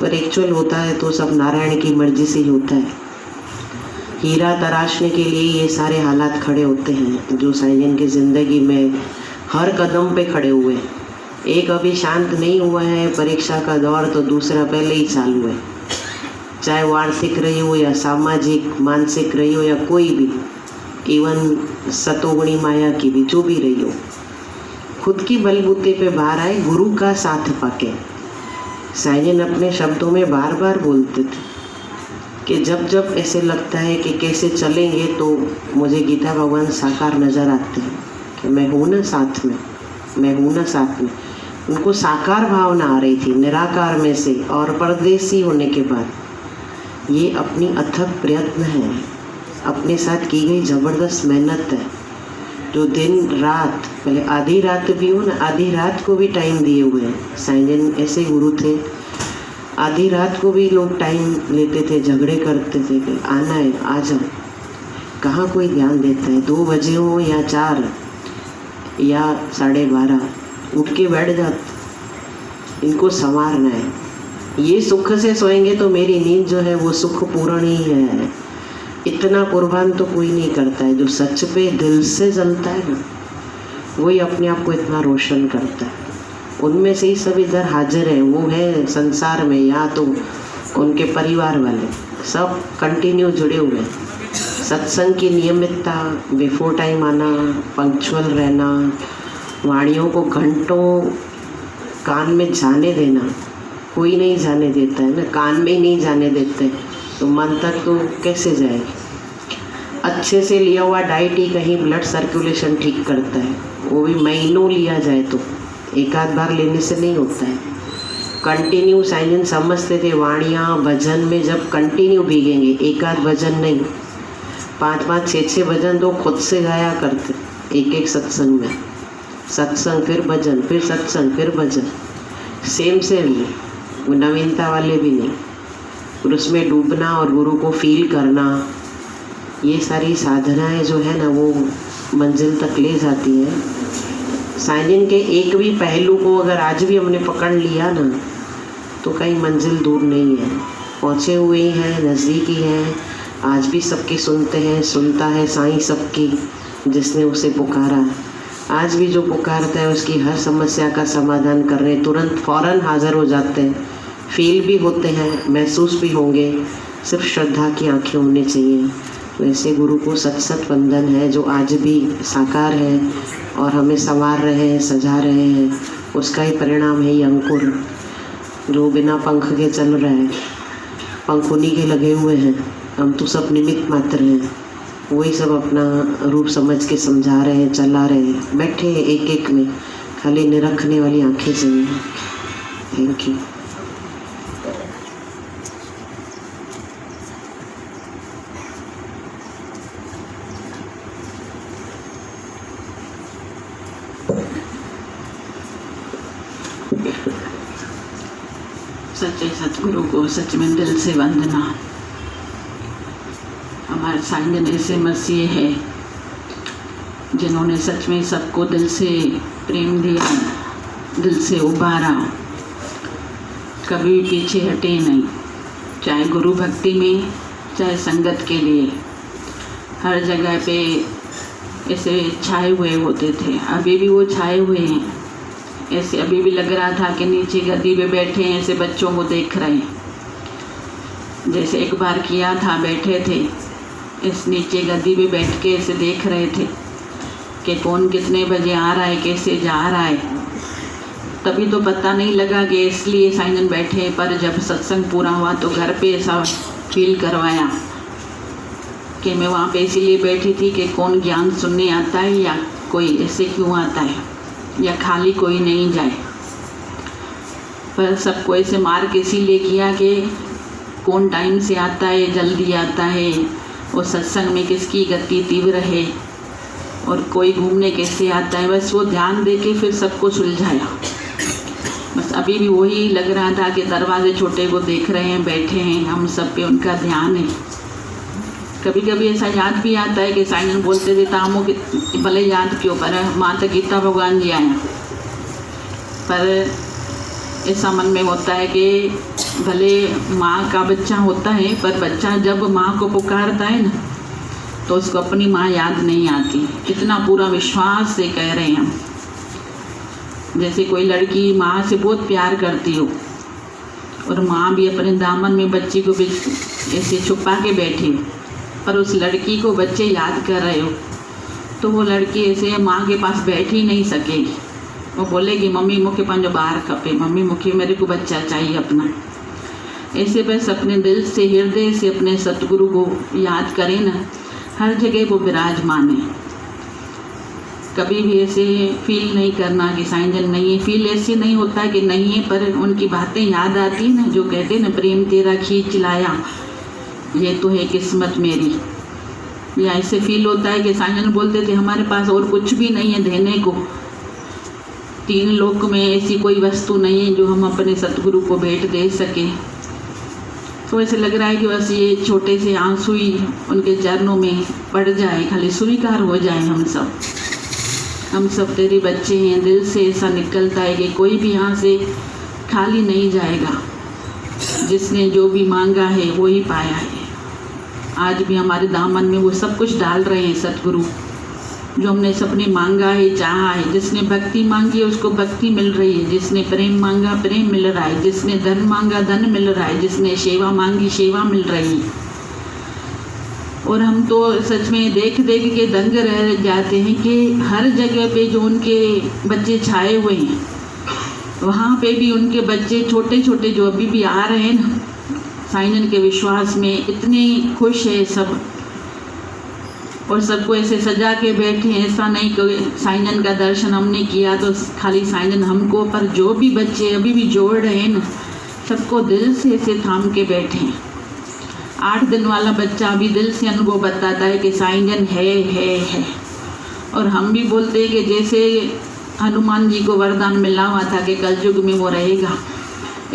पर एक्चुअल होता है तो सब नारायण की मर्जी से ही होता है। हीरा तराशने के लिए ये सारे हालात खड़े होते हैं जो साइंजन की ज़िंदगी में हर कदम पे खड़े हुए। एक अभी शांत नहीं हुआ है परीक्षा का दौर तो दूसरा पहले ही चालू है, चाहे वो आर्थिक रही हो या सामाजिक मानसिक रही हो या कोई भी, इवन सतोगुणी माया की भी, जो भी रही हो, खुद की बलबूते पे बाहर आए गुरु का साथ पाके। साइंजन अपने शब्दों में बार बार बोलते थे कि जब जब ऐसे लगता है कि कैसे चलेंगे तो मुझे गीता भगवान साकार नज़र आते हैं कि मैं हूँ ना साथ में, मैं हूँ ना साथ में। उनको साकार भावना आ रही थी निराकार में से, और परदेसी होने के बाद ये अपनी अथक प्रयत्न है, अपने साथ की गई ज़बरदस्त मेहनत है, जो दिन रात, पहले आधी रात भी हो ना, आधी रात को भी टाइम दिए हुए हैं। साइंजन ऐसे गुरु थे, आधी रात को भी लोग टाइम लेते थे, झगड़े करते थे कि आना है आ जाओ। कहाँ कोई ध्यान देता है, 2 बजे हो या 4 या 12:30 उठ के बैठ जाते, इनको संवारना है। ये सुख से सोएंगे तो मेरी नींद जो है वो सुख पूर्ण ही है। इतना कुर्बान तो कोई नहीं करता है, जो सच पे दिल से जलता है ना, वही अपने आप को इतना रोशन करता है। उनमें से ही सब इधर हाजिर हैं, वो है संसार में या तो उनके परिवार वाले सब कंटिन्यू जुड़े हुए हैं। सत्संग की नियमितता, बिफोर टाइम आना, पंक्चुअल रहना, वाणियों को घंटों कान में जाने देना, कोई नहीं जाने देता है ना, कान में ही नहीं जाने देते तो मन तक तो कैसे जाएगी। अच्छे से लिया हुआ डाइट ही कहीं ब्लड सर्कुलेशन ठीक करता है, वो भी महीनों लिया जाए तो, एक आध बार लेने से नहीं होता है। कंटिन्यू साइंजन समझते थे वाणियाँ भजन में जब कंटिन्यू भीगेंगे, एक आध भजन नहीं, 5-5, 6-6 भजन तो खुद से गाया करते एक सत्संग में। सत्संग फिर भजन, फिर सत्संग, फिर भजन, सेम वो नवीनता वाले भी नहीं। और उसमें डूबना और गुरु को फील करना, ये सारी साधनाएं जो है ना वो मंजिल तक ले जाती हैं। साइंजन के एक भी पहलू को अगर आज भी हमने पकड़ लिया ना तो कहीं मंजिल दूर नहीं है, पहुँचे हुए ही हैं, नज़दीक ही हैं। आज भी सबकी सुनते हैं, सुनता है साईं सबकी, जिसने उसे पुकारा। आज भी जो पुकारता है उसकी हर समस्या का समाधान करने तुरंत फ़ौरन हाज़िर हो जाते हैं, फील भी होते हैं, महसूस भी होंगे, सिर्फ श्रद्धा की आंखें होनी चाहिए। तो ऐसे गुरु को सत सत वंदन है जो आज भी साकार है और हमें संवार रहे हैं, सजा रहे हैं। उसका ही परिणाम है ये अंकुर जो बिना पंख के चल रहा है। पंख उन्हीं के लगे हुए हैं, हम तो सब निमित्त मात्र हैं। वही सब अपना रूप समझ के समझा रहे हैं, चला रहे हैं, बैठे हैं एक एक में, खाली निरखने वाली आंखें चाहिए। Thank you. सच्चे सतगुरु को सच में दिल से वंदना। हमारे साईं ऐसे मसीह है जिन्होंने सच में सबको दिल से प्रेम दिया, दिल से उबारा, कभी पीछे हटे नहीं, चाहे गुरु भक्ति में चाहे संगत के लिए, हर जगह पे ऐसे छाए हुए होते थे। अभी भी वो छाए हुए हैं, ऐसे अभी भी लग रहा था कि नीचे गद्दी पे बैठे हैं, ऐसे बच्चों को देख रहे हैं। जैसे एक बार किया था, बैठे थे इस नीचे गद्दी पे बैठ के ऐसे देख रहे थे कि कौन कितने बजे आ रहा है, कैसे जा रहा है। तभी तो पता नहीं लगा कि इसलिए साईं बैठे, पर जब सत्संग पूरा हुआ तो घर पे ऐसा फील करवाया कि मैं वहाँ पे इसीलिए बैठी थी कि कौन ज्ञान सुनने आता है या कोई ऐसे क्यों आता है, या खाली कोई नहीं जाए। पर सबको ऐसे मार के इसीलिए किया कि कौन टाइम से आता है, जल्दी आता है, और सत्संग में किसकी गति तीव्र है, और कोई घूमने कैसे आता है, बस वो ध्यान दे के फिर सबको सुलझाया। बस अभी भी वही लग रहा था कि दरवाजे छोटे को देख रहे हैं, बैठे हैं, हम सब पे उनका ध्यान है। कभी कभी ऐसा याद भी आता है कि साईं बोलते थे तामो के भले याद क्यों, पर माँ तो गीता भगवान जी आया, पर ऐसा मन में होता है कि भले माँ का बच्चा होता है, पर बच्चा जब माँ को पुकारता है ना तो उसको अपनी माँ याद नहीं आती। इतना पूरा विश्वास से कह रहे हैं हम। जैसे कोई लड़की माँ से बहुत प्यार करती हो और माँ भी अपने दामन में बच्ची को ऐसे छुपा के बैठी, पर उस लड़की को बच्चे याद कर रहे हो, तो वो लड़की ऐसे माँ के पास बैठ ही नहीं सकेगी। वो बोलेगी मम्मी मुखे पंहिंजो ॿार खपे, मम्मी मुखे मेरे को बच्चा चाहिए अपना। ऐसे बस अपने दिल से, हृदय से अपने सतगुरु को याद करें ना, हर जगह वो विराजमान है। कभी भी ऐसे फील नहीं करना कि साईं जन नहीं है। फील ऐसे नहीं होता कि नहीं है, पर उनकी बातें याद आती है ना, जो कहते हैं ना प्रेम तेरा खींच लाया, ये तो है किस्मत मेरी। या ऐसे फील होता है कि साईं जन बोलते थे हमारे पास और कुछ भी नहीं है देने को, 3 लोक में ऐसी कोई वस्तु नहीं है जो हम अपने सतगुरु को भेंट दे सके। तो ऐसे लग रहा है कि बस ये छोटे से आंसू ही उनके चरणों में पड़ जाए, खाली स्वीकार हो जाए। हम सब तेरे बच्चे हैं। दिल से ऐसा निकलता है कि कोई भी यहाँ से खाली नहीं जाएगा। जिसने जो भी मांगा है वो ही पाया है। आज भी हमारे दामन में वो सब कुछ डाल रहे हैं सतगुरु, जो हमने सपने मांगा है, चाहा है। जिसने भक्ति मांगी है उसको भक्ति मिल रही है, जिसने प्रेम मांगा प्रेम मिल रहा है, जिसने धन मांगा धन मिल रहा है, जिसने सेवा मांगी सेवा मिल रही है। और हम तो सच में देख देख के दंग रह जाते हैं कि हर जगह पे जो उनके बच्चे छाए हुए हैं, वहाँ पे भी उनके बच्चे छोटे छोटे जो अभी भी आ रहे हैं ना, साईं जन के विश्वास में इतने खुश है सब, और सबको ऐसे सजा के बैठे हैं। ऐसा नहीं कि साईं जन का दर्शन हमने किया तो खाली साईं जन हमको, पर जो भी बच्चे अभी भी जोड़ रहे हैं ना, सबको दिल से ऐसे थाम के बैठे हैं। 8 दिन वाला बच्चा अभी दिल से अनुभव बताता है कि साईं जन है। और हम भी बोलते हैं कि जैसे हनुमान जी को वरदान मिला हुआ था कि कलयुग में वो रहेगा,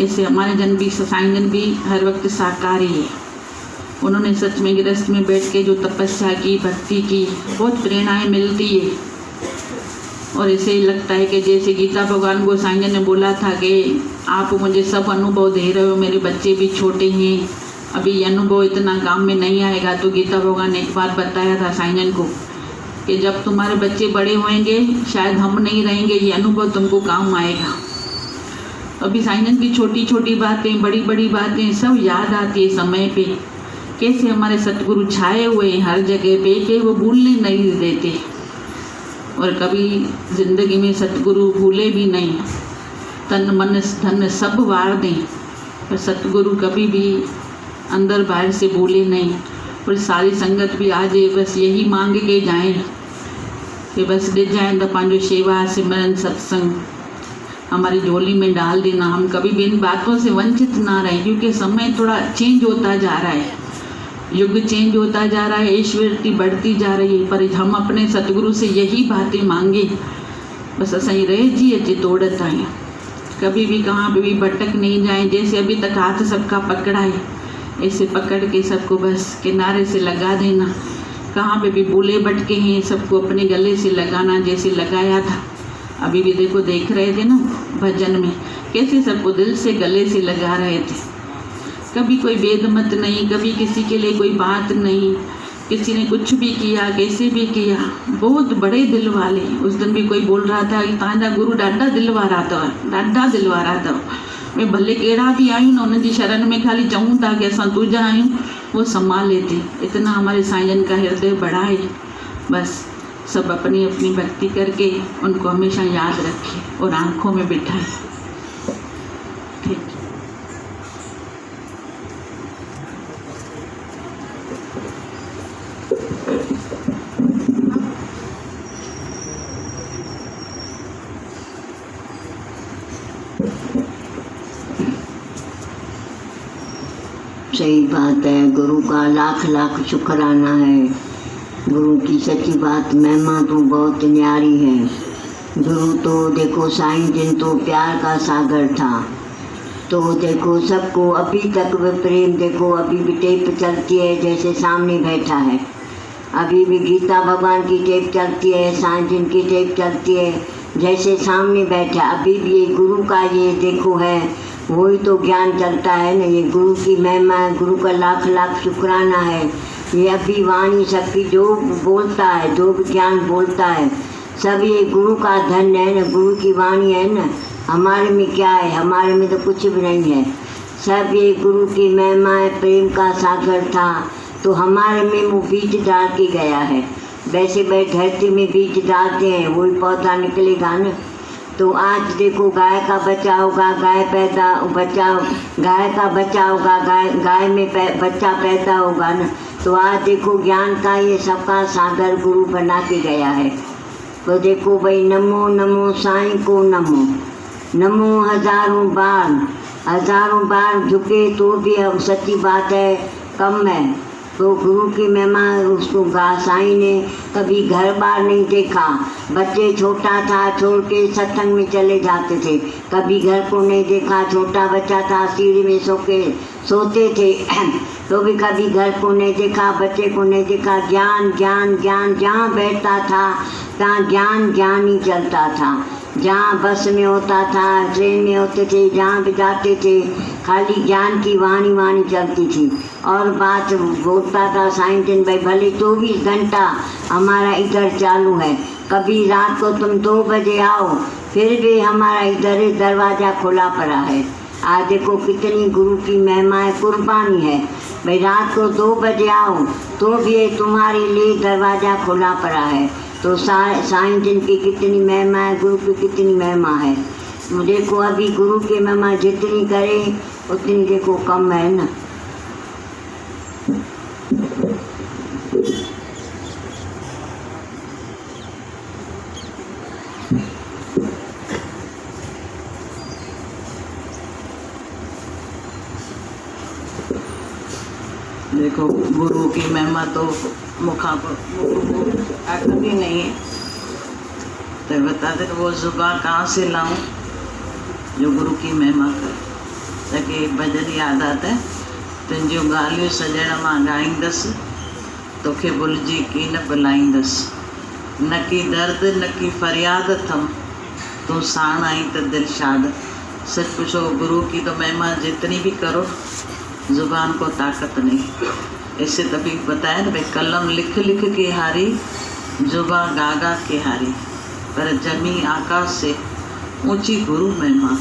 ऐसे हमारे जन भी, साईं जन भी हर वक्त साकार ही है। उन्होंने सच में गृहस्थ में बैठ के जो तपस्या की, भक्ति की, बहुत प्रेरणाएं मिलती है। और ऐसे ही लगता है कि जैसे गीता भगवान को साईं जन ने बोला था कि आप मुझे सब अनुभव दे रहे हो, मेरे बच्चे भी छोटे हैं, अभी ये अनुभव इतना काम में नहीं आएगा। तो गीता भगवान ने एक बार बताया था साईं जन को कि जब तुम्हारे बच्चे बड़े होंगे, शायद हम नहीं रहेंगे, ये अनुभव तुमको काम आएगा। अभी साईं जन की छोटी छोटी बातें, बड़ी बड़ी बातें सब याद आती है समय पे। कैसे हमारे सतगुरु छाए हुए हैं हर जगह पे कि वो भूलने नहीं देते। और कभी ज़िंदगी में सतगुरु भूले भी नहीं, तन मन धन सब वार दें, पर सतगुरु कभी भी अंदर बाहर से भूले नहीं। और सारी संगत भी आ जाए, बस यही मांग के जाएं कि बस दे जाए तो पांजो सेवा सिमरन सत्संग हमारी झोली में डाल देना। हम कभी भी इन बातों से वंचित ना रहें, क्योंकि समय थोड़ा चेंज होता जा रहा है, युग चेंज होता जा रहा है, ईश्वरती बढ़ती जा रही है। पर हम अपने सतगुरु से यही बातें मांगे, बस असाई रह जी अचे तोड़त आए, कभी भी कहाँ पे भी भटक नहीं जाए। जैसे अभी तक हाथ सबका पकड़ा है, ऐसे पकड़ के सबको बस किनारे से लगा देना। कहाँ पे भी भूले भटके हैं, सबको अपने गले से लगाना जैसे लगाया था। अभी भी देखो, देख रहे थे ना भजन में, कैसे सबको दिल से गले से लगा रहे थे। कभी कोई भेद मत नहीं, कभी किसी के लिए कोई बात नहीं, किसी ने कुछ भी किया, कैसे भी किया, बहुत बड़े दिल वाले। उस दिन भी कोई बोल रहा था कि तव्हांजा गुरु ॾाढा दिल वारा अथव, ॾाढा दिल वारा अथव। में भले कहिड़ा भी आहियूं न, उन्हनि जी शरण में खाली चऊं था कि असां तुंहिंजा आहियूं, वो संभाल लेते। इतना हमारे साईं जन का हृदय बड़ा है। बस सब अपनी अपनी भक्ति करके उनको हमेशा याद रखें और आँखों में बिठाएं। ठीक है। सही बात है। गुरु का लाख लाख शुक्राना है। गुरु की सच्ची बात, महिमा तो बहुत न्यारी है। गुरु तो देखो साईं जिन तो प्यार का सागर था। तो देखो सबको अभी तक वो प्रेम, देखो अभी भी टेप चलती है जैसे सामने बैठा है। अभी भी गीता भगवान की टेप चलती है, साईं जिन की टेप चलती है जैसे सामने बैठा। अभी भी ये गुरु का ये देखो है, वही तो ज्ञान चलता है ना। ये गुरु की महिमा है, गुरु का लाख लाख शुक्राना है। ये अभी वाणी सबकी जो बोलता है, जो भी ज्ञान बोलता है, सब ये गुरु का धन है ना, गुरु की वाणी है ना। हमारे में क्या है? हमारे में तो कुछ भी नहीं है। सब ये गुरु की महिमा है, प्रेम का सागर था तो हमारे में वो बीज डाल के गया है। वैसे भाई धरती में बीज डालते हैं, वही पौधा निकलेगा ना। तो आज देखो गाय का बच्चा होगा, गाय का बच्चा होगा, गाय में बच्चा पैदा होगा ना। तो आज देखो ज्ञान का ये सबका सागर गुरु बना के गया है। तो देखो भाई नमो नमो साईं को नमो, नमो हजारों बार झुके तो भी अब सच्ची बात है कम है। तो गुरु की महिमा, उसको साईं ने कभी घर बार नहीं देखा। बच्चे छोटा था छोड़ के सत्संग में चले जाते थे, कभी घर को नहीं देखा। छोटा बच्चा था सीढ़ी में सोते थे तो भी कभी घर को नहीं देखा, बच्चे को नहीं देखा। ज्ञान ज्ञान ज्ञान जहाँ बैठता था तहाँ ज्ञान ज्ञान ही चलता था। जहाँ बस में होता था, ट्रेन में होते थे, जहाँ भी जाते थे, खाली ज्ञान की वाणी चलती थी। और बात बोलता था साईं जिन भाई, भले 24 घंटा हमारा इधर चालू है। कभी रात को तुम 2 बजे आओ फिर भी हमारा इधर दरवाज़ा खुला पड़ा है। आज देखो कितनी गुरु की महिमा है, कुर्बानी है भाई। रात को 2 बजे आओ तो भी तुम्हारे लिए दरवाज़ा खुला पड़ा है। तो साईं जिन की कितनी महिमा है, गुरु की कितनी महिमा है। देखो अभी गुरु की महिमा जितनी करे उतनी देखो कम है ना। देखो गुरु की महिमा तो मुखा पर कभी नहीं है। तो बताते तो वो जुबान कहाँ से लाऊं जो गुरु की महिमा करे। ताकि एक भजन याद आता है, तुंहिंजूं ॻाल्हियूं सॼण मां ॻाईंदसि, तोखे भुलिजी की न बुलाईंदसि। न की दर्द न की फरियाद थम, तूं साण आई त दिलशाद। सच पूछो गुरु की तो महिमा जितनी भी करो जुबान को ताकत नहीं। इससे तभी बताया ना भाई, कलम लिख लिख के हारी, जुबा गा गा के हारी, पर जमी आकाश से ऊंची गुरु महिमा।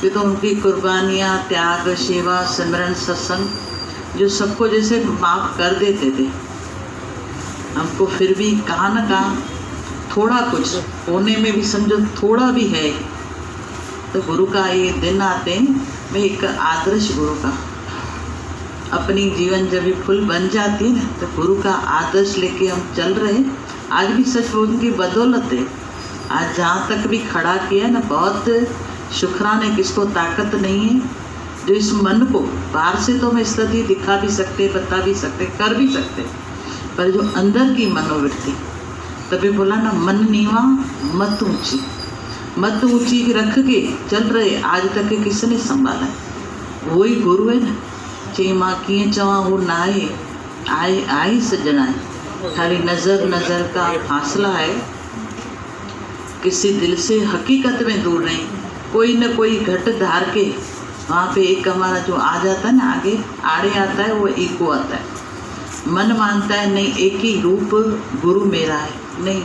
कि तो उनकी कुर्बानियाँ, त्याग, सेवा, सिमरन, सत्संग जो सबको जैसे माफ़ कर देते थे, हमको फिर भी कहाँ न कहाँ थोड़ा कुछ होने में भी समझो थोड़ा भी है। तो गुरु का ये दिन आते हैं, मैं एक आदर्श गुरु का अपनी जीवन जब भी फुल बन जाती है ना, तो गुरु का आदर्श लेके हम चल रहे। आज भी सच उनकी बदौलत है आज जहाँ तक भी खड़ा किया ना, बहुत शुक्राने। किसको ताकत नहीं है जो इस मन को बाहर से तो हम स्थिति दिखा भी सकते, बता भी सकते, कर भी सकते, पर जो अंदर की मनोवृत्ति, तभी बोला ना मन नीवा मत ऊंची, मत ऊंची रख के चल रहे। आज तक के किसने संभाला है? वही गुरु है ना। चई मां कीअं चवां वो ना आए आई सजना है, खाली नज़र नज़र का फासला है। किसी दिल से हकीकत में दूर नहीं, कोई न कोई घट धार के वहाँ पे एक हमारा जो आ जाता है ना, आगे आड़े आता है, वो ईगो आता है। मन मानता है नहीं एक ही रूप गुरु मेरा है, नहीं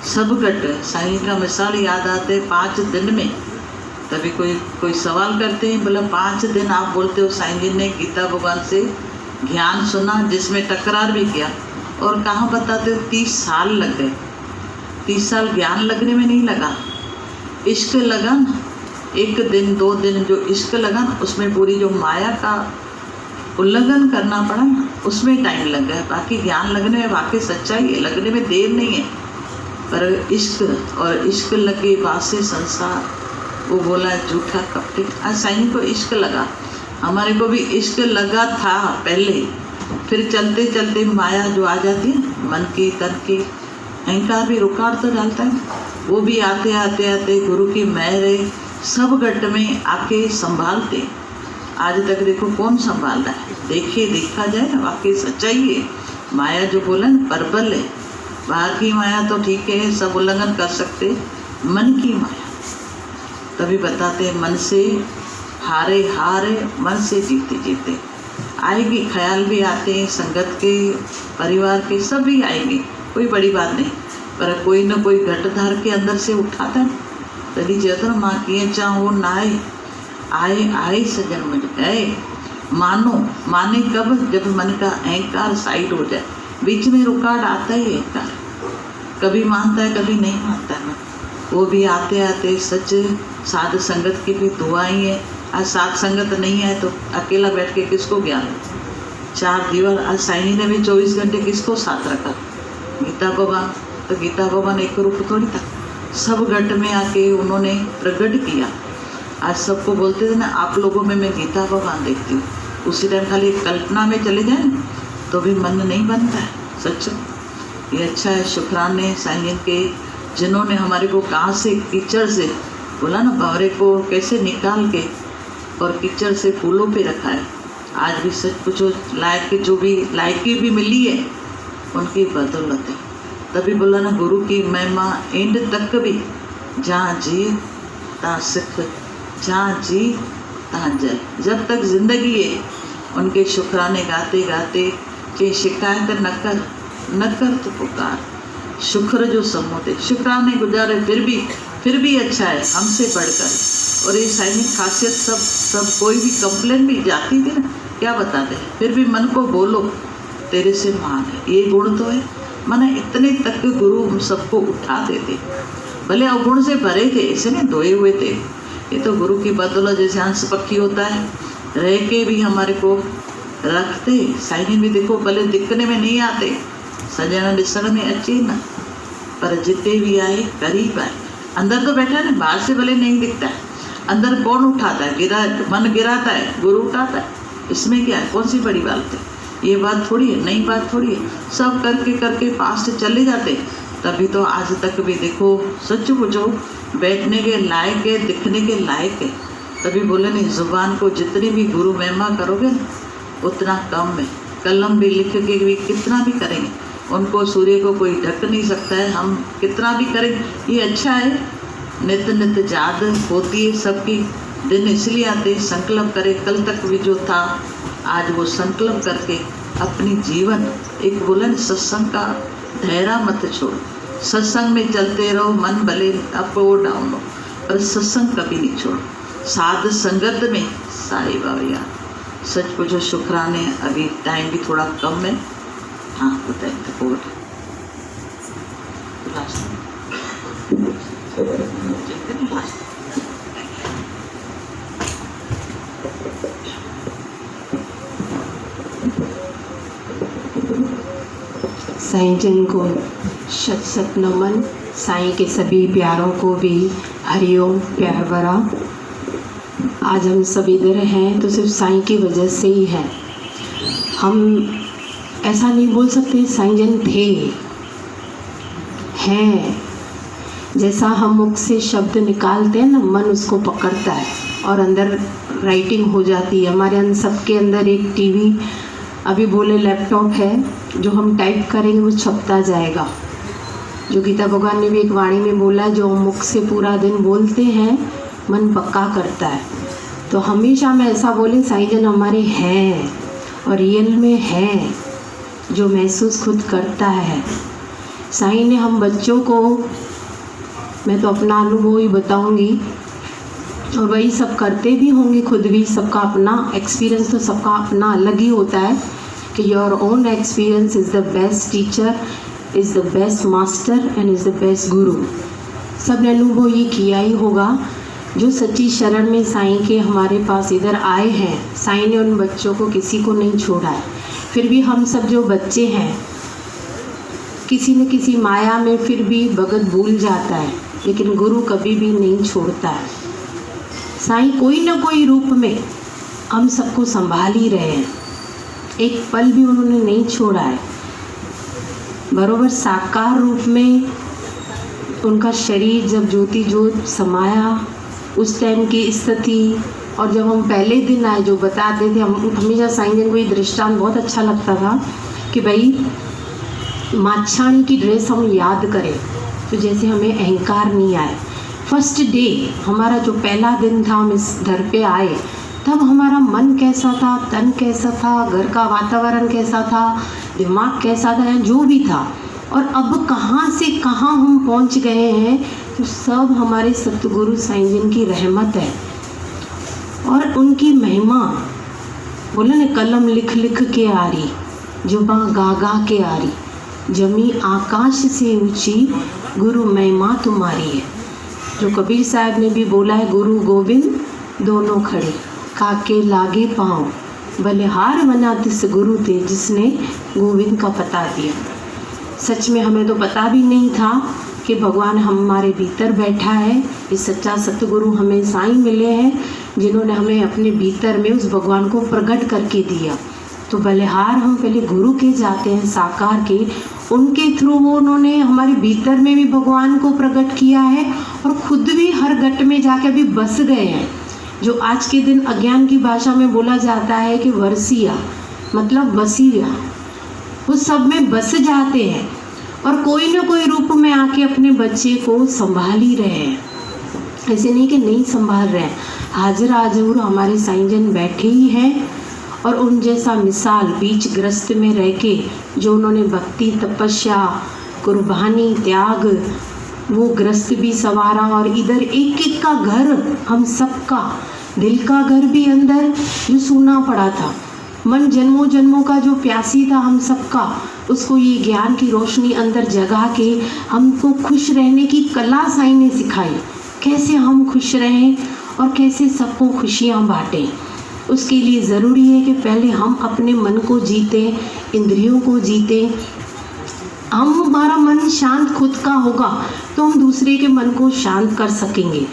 सब घट है। साईं का मिसाल याद आते हैं 5 दिन में। तभी कोई सवाल करते हैं, बोला 5 दिन आप बोलते हो साईं जी ने गीता भगवान से ज्ञान सुना जिसमें टकरार भी किया, और कहाँ बताते हो 30 साल लग गए। 30 साल ज्ञान लगने में नहीं लगा, इश्क लगा ना। 1 दिन 2 दिन जो इश्क लगा ना, उसमें पूरी जो माया का उल्लंघन करना पड़ा ना, उसमें टाइम लग गया। बाकी ज्ञान लगने में वाकई सच्चाई है, लगने में देर नहीं है। पर इश्क और इश्क लगे वासे संसार, वो बोला झूठा कपटी। आज साईं को इश्क लगा, हमारे को भी इष्ट लगा था पहले, फिर चलते चलते माया जो आ जाती है मन की, तन की, अहंकार भी रुकावट तो डालता है, वो भी आते आते आते गुरु की मेहर सब घट में आके संभालते। आज तक देखो कौन संभाल रहा है, देखिए देखा जाए ना, वाकई सच्चाई है। माया जो बोला ना प्रबल है, बाहर की माया तो ठीक है सब उल्लंघन कर सकते, मन की माया तभी बताते मन से हारे हारे मन से जीते जीते। आएगी, ख्याल भी आते हैं, संगत के, परिवार के, सब भी आएंगे, कोई बड़ी बात नहीं, पर कोई ना कोई घटधार के अंदर से उठाता है। तभी चेतना माँ किए चाहो ना आए आए सजन मुझ गए। मानो, माने कब, जब मन का अहंकार साइड हो जाए। बीच में रुकावट आता ही अहंकार, कभी मानता है कभी नहीं मानता है। वो भी आते आते सच साध संगत की भी दुआई है। आज साध संगत नहीं है तो अकेला बैठ के किसको ज्ञान, चार दीवार। आज साईं ने भी 24 घंटे किसको साथ रखा, गीता भगवान। तो गीता भगवान एक रूप थोड़ी था, सब घट में आके उन्होंने प्रकट किया। आज सबको बोलते थे ना, आप लोगों में मैं गीता भगवान देखती हूँ। उसी टाइम खाली कल्पना में चले जाए ना तो भी मन नहीं बनता है। सच ये अच्छा है, शुक्राने साईं के, जिन्होंने हमारे को कहाँ से कीचड़ से बोला ना, भंवरे को कैसे निकाल के और कीचड़ से फूलों पे रखा है। आज भी सच पूछो, लायक जो भी लायकी भी मिली है उनकी बदौलत है। तभी बोला ना, गुरु की महिमा एंड तक भी, जहाँ जी तहाँ सिख, जहाँ जी तहाँ जय। जब तक जिंदगी है उनके शुक्राने गाते गाते, कि शिकायत न कर तो पुकार, शुक्र जो सम्मोते, शुक्राने गुजारे फिर भी अच्छा है हमसे बढ़कर। और ये साइनिक खासियत सब कोई भी कंप्लेन भी जाती थी ना, क्या बताते हैं, फिर भी मन को बोलो तेरे से मान है, ये गुण तो है। माने इतने तक गुरु हम सबको उठा देते, भले अवगुण से भरे थे, ऐसे नहीं धोए हुए थे। ये तो गुरु की बदौलत, जैसे हंस पक्षी होता है, रह के भी हमारे को रखते। साईं भी देखो भले दिखने में नहीं आते, सजन डिसण में अच्छे ना, पर जितने भी आए करीब आए। अंदर तो बैठा है ना, बाहर से भले नहीं दिखता है, अंदर कौन उठाता है, मन गिराता है, गुरु उठाता है। इसमें क्या है, कौन सी बड़ी बात है, ये बात थोड़ी है, नई बात थोड़ी है। सब करके पास चले जाते, तभी तो आज तक भी देखो सच पूछो बैठने के लायक है, दिखने के लायक है। तभी बोले नहीं, जुबान को जितनी भी गुरु महिमा करोगे ना उतना कम है। कलम भी लिख के भी कितना भी करेंगे, उनको सूर्य को कोई ढक नहीं सकता है, हम कितना भी करें। ये अच्छा है, नित नित याद होती है सबकी, दिन इसलिए आते संकल्प करे। कल तक भी जो था आज वो संकल्प करके अपनी जीवन, एक बोला ना सत्संग का धैर्य मत छोड़ो, सत्संग में चलते रहो, मन भले अप हो डाउन हो, पर सत्संग कभी नहीं छोड़ो। साध संगत में साई बाबा यार, सच पूछो शुक्राने। अभी टाइम भी थोड़ा कम है, हाँ बताए तो साईं जन को शत शत नमन। साईं के सभी प्यारों को भी हरिओम प्यार भरा। आज हम सब इधर हैं तो सिर्फ साईं की वजह से ही है। हम ऐसा नहीं बोल सकते साईं जन थे, हैं। जैसा हम मुख से शब्द निकालते हैं ना, मन उसको पकड़ता है और अंदर राइटिंग हो जाती है। हमारे सबके अंदर एक टीवी, अभी बोले लैपटॉप है, जो हम टाइप करेंगे वो छपता जाएगा। जो गीता भगवान ने भी एक वाणी में बोला, जो मुख से पूरा दिन बोलते हैं मन पक्का करता है। तो हमेशा मैं ऐसा बोले, साईं जन हमारे हैं और रियल में हैं, जो महसूस खुद करता है। साईं ने हम बच्चों को, मैं तो अपना अनुभव ही बताऊंगी और वही सब करते भी होंगे खुद भी। सबका अपना एक्सपीरियंस तो सबका अपना अलग ही होता है कि your own experience is the best teacher, is the best master and is the best गुरु। सब ने अनुभव ये किया ही होगा। जो सच्ची शरण में साईं के हमारे पास इधर आए हैं, साईं ने उन बच्चों को किसी को नहीं छोड़ा है। फिर भी हम सब जो बच्चे हैं, किसी न किसी माया में फिर भी भगत भूल जाता है, लेकिन गुरु कभी भी नहीं छोड़ता है। साईं कोई न कोई रूप में हम सबको संभाल ही रहे हैं, एक पल भी उन्होंने नहीं छोड़ा है। बरोबर साकार रूप में उनका शरीर जब ज्योति ज्योत समाया, उस टाइम की स्थिति, और जब हम पहले दिन आए जो बताते थे, हम हमेशा साईं जन को ये दृष्टांत बहुत अच्छा लगता था कि भाई माछाणी की ड्रेस हम याद करें तो जैसे हमें अहंकार नहीं आए। फर्स्ट डे हमारा जो पहला दिन था, हम इस घर पे आए, तब हमारा मन कैसा था, तन कैसा था, घर का वातावरण कैसा था, दिमाग कैसा था, जो भी था, और अब कहाँ से कहाँ हम पहुँच गए हैं, तो सब हमारे सतगुरु साईं जन की रहमत है और उनकी महिमा। बोले ना, कलम लिख लिख के आ रही, जुबां गा गा के आ रही, जमी आकाश से ऊंची गुरु महिमा तुम्हारी है। जो कबीर साहब ने भी बोला है, गुरु गोविंद दोनों खड़े, काके लागे पाँव, बलिहार बना तिस गुरु थे जिसने गोविंद का पता दिया। सच में हमें तो पता भी नहीं था कि भगवान हमारे भीतर बैठा है। ये सच्चा सतगुरु हमें साईं मिले हैं जिन्होंने हमें अपने भीतर में उस भगवान को प्रकट करके दिया। तो बलिहार हम पहले गुरु के जाते हैं, साकार के, उनके थ्रू वो उन्होंने हमारे भीतर में भी भगवान को प्रकट किया है और खुद भी हर घट में जाके भी बस गए हैं। जो आज के दिन अज्ञान की भाषा में बोला जाता है कि वर्षिया मतलब बसिया, वो सब में बस जाते हैं और कोई ना कोई रूप में आके अपने बच्चे को संभाल ही रहे हैं। ऐसे नहीं कि नहीं संभाल रहे हैं, हाजिर हाजूर हमारे साईं जन बैठे ही हैं और उन जैसा मिसाल बीच ग्रस्त में रह के जो उन्होंने भक्ति, तपस्या, कुर्बानी, त्याग, वो ग्रस्त भी संवारा और इधर एक एक का घर, हम सबका दिल का घर भी अंदर जो सूना पड़ा था, मन जन्मों जन्मों का जो प्यासी था हम सबका, उसको ये ज्ञान की रोशनी अंदर जगा के हमको खुश रहने की कला साईं ने सिखाई। कैसे हम खुश रहें और कैसे सबको खुशियाँ बांटें, उसके लिए ज़रूरी है कि पहले हम अपने मन को जीते, इंद्रियों को जीते। हमारा मन शांत खुद का होगा तो हम दूसरे के मन को शांत कर सकेंगे।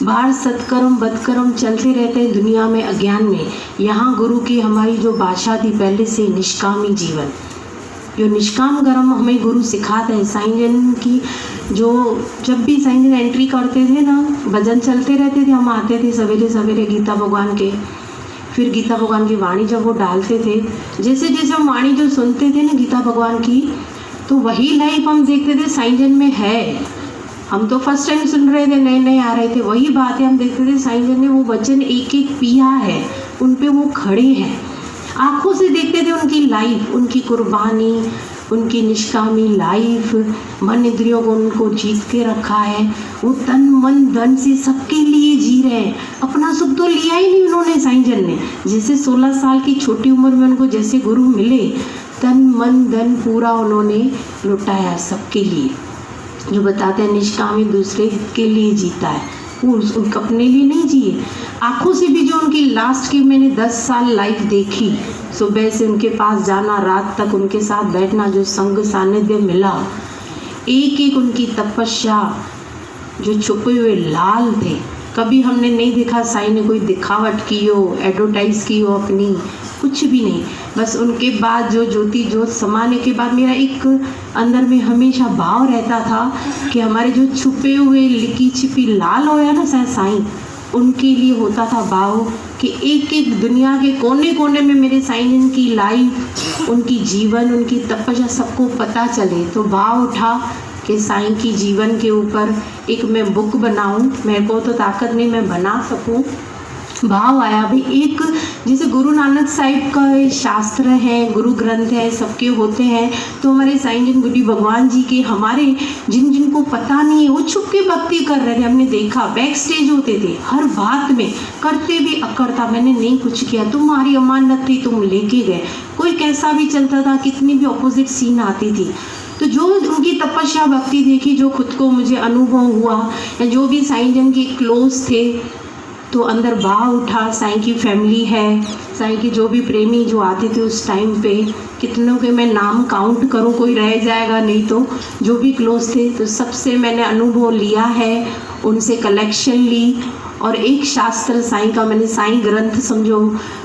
बाहर सत्कर्म बदकर्म चलते रहते हैं दुनिया में, अज्ञान में। यहाँ गुरु की हमारी जो भाषा थी पहले से, निष्कामी जीवन, जो निष्काम कर्म हमें गुरु सिखाते हैं। साईं जन की जो जब भी साईं जन एंट्री करते थे ना, भजन चलते रहते थे, हम आते थे सवेरे सवेरे गीता भगवान के, फिर गीता भगवान की वाणी जब वो डालते थे, जैसे जैसे हम वाणी जो सुनते थे ना गीता भगवान की, तो वही लाइफ हम देखते थे साईं जन में है। हम तो फर्स्ट टाइम सुन रहे थे, नए नए आ रहे थे, वही बात है हम देखते थे साईं जन ने वो वचन एक एक पिया है, उन पे वो खड़े हैं, आँखों से देखते थे उनकी लाइफ, उनकी कुर्बानी, उनकी निष्कामी लाइफ, मन इंद्रियों को उनको जीत के रखा है। वो तन मन धन से सबके लिए जी रहे हैं, अपना सुख तो लिया ही नहीं उन्होंने साईं जन ने। जैसे 16 साल की छोटी उम्र में उनको जैसे गुरु मिले, तन मन धन पूरा उन्होंने लुटाया सबके लिए। जो बताते हैं निष्कामी दूसरे के लिए जीता है, वो उनके अपने लिए नहीं जिए। आँखों से भी जो उनकी लास्ट की मैंने 10 साल लाइफ देखी, सुबह से उनके पास जाना, रात तक उनके साथ बैठना, जो संग सानिध्य मिला, एक एक उनकी तपस्या, जो छुपे हुए लाल थे। कभी हमने नहीं देखा साईं ने कोई दिखावट की हो, एडवर्टाइज़ की हो अपनी, कुछ भी नहीं। बस उनके बाद जो ज्योति ज्योत समाने के बाद मेरा एक अंदर में हमेशा भाव रहता था कि हमारे जो छुपे हुए लिकी छिपी लाल होया ना साईं, उनके लिए होता था भाव कि एक एक दुनिया के कोने कोने में मेरे साईं जन की लाइफ, उनकी जीवन, उनकी तपस्या सबको पता चले। तो भाव उठा कि साईं की जीवन के ऊपर एक मैं बुक बनाऊं। मेरे को तो ताकत नहीं मैं बना सकूं। भाव आया भी एक, जैसे गुरु नानक साहिब का शास्त्र है, गुरु ग्रंथ है, सबके होते हैं, तो हमारे साईं जन गुरु भगवान जी के हमारे जिन जिनको पता नहीं है वो छुप के भक्ति कर रहे थे। हमने देखा बैक स्टेज होते थे, हर बात में करते भी अकड़ता, मैंने नहीं कुछ किया, तुम्हारी अमानत थी, तुम लेके गए। कोई कैसा भी चलता था, कितनी भी अपोजिट सीन आती थी, तो जो उनकी तपस्या भक्ति देखी, जो खुद को मुझे अनुभव हुआ, या जो भी साईं जन के क्लोज थे, तो अंदर भाव उठा। साईं की फैमिली है, साईं के जो भी प्रेमी जो आते थे उस टाइम पे, कितनों के मैं नाम काउंट करूं, कोई रह जाएगा नहीं, तो जो भी क्लोज थे, तो सबसे मैंने अनुभव लिया है, उनसे कलेक्शन ली और एक शास्त्र साईं का मैंने साईं ग्रंथ समझो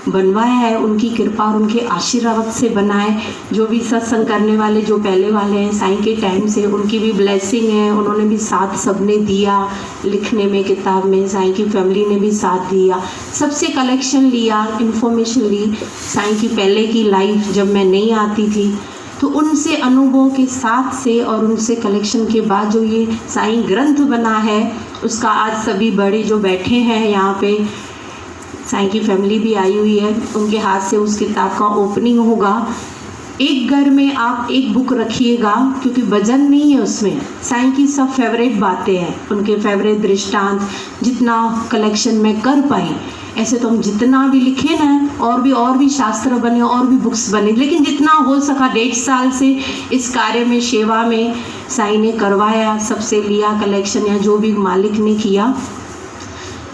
बनवाया है, उनकी कृपा और उनके आशीर्वाद से बना है। जो भी सत्संग करने वाले जो पहले वाले हैं साईं के टाइम से, उनकी भी ब्लेसिंग है, उन्होंने भी साथ सबने दिया लिखने में, किताब में साईं की फैमिली ने भी साथ दिया, सबसे कलेक्शन लिया, इन्फॉर्मेशन ली साईं की पहले की लाइफ जब मैं नहीं आती थी, तो उनसे अनुभव के साथ से और उनसे कलेक्शन के बाद जो ये साईं ग्रंथ बना है उसका आज सभी बड़े जो बैठे हैं यहाँ पे, साईं की फैमिली भी आई हुई है, उनके हाथ से उस किताब का ओपनिंग होगा। एक घर में आप एक बुक रखिएगा, क्योंकि वजन नहीं है उसमें, साईं की सब फेवरेट बातें हैं, उनके फेवरेट दृष्टांत, जितना कलेक्शन में कर पाई। ऐसे तो हम जितना भी लिखे ना, और भी शास्त्र बने और भी बुक्स बने, लेकिन जितना हो सका 1.5 साल से इस कार्य में, सेवा में साईं ने करवाया, सबसे लिया कलेक्शन या जो भी मालिक ने किया।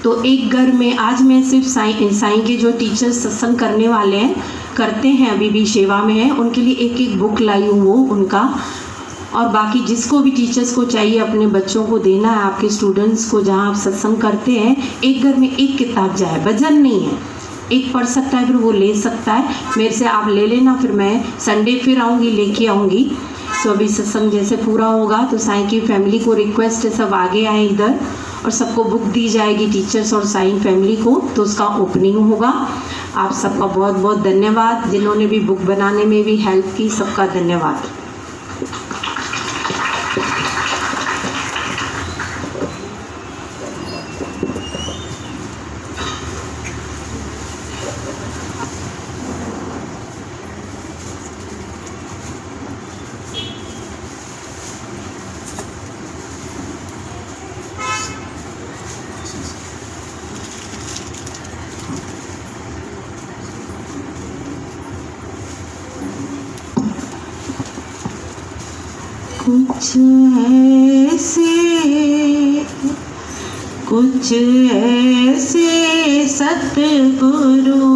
तो एक घर में आज मैं सिर्फ साईं के जो टीचर्स सत्संग करने वाले हैं, करते हैं, अभी भी सेवा में हैं, उनके लिए एक एक बुक लाई हूँ वो उनका। और बाकी जिसको भी टीचर्स को चाहिए अपने बच्चों को देना है, आपके स्टूडेंट्स को जहाँ आप सत्संग करते हैं, एक घर में एक किताब जाए, वजन नहीं है, एक पढ़ सकता है फिर वो ले सकता है, मेरे से आप ले लेना, फिर मैं संडे फिर आऊँगी, लेके आऊँगी। तो अभी सत्संग जैसे पूरा होगा तो साईं की फैमिली को रिक्वेस्ट है सब आगे आए इधर, और सबको बुक दी जाएगी टीचर्स और साईं फैमिली को, तो उसका ओपनिंग होगा। आप सबका बहुत बहुत धन्यवाद, जिन्होंने भी बुक बनाने में भी हेल्प की, सबका धन्यवाद। कुछ ऐसे सतगुरु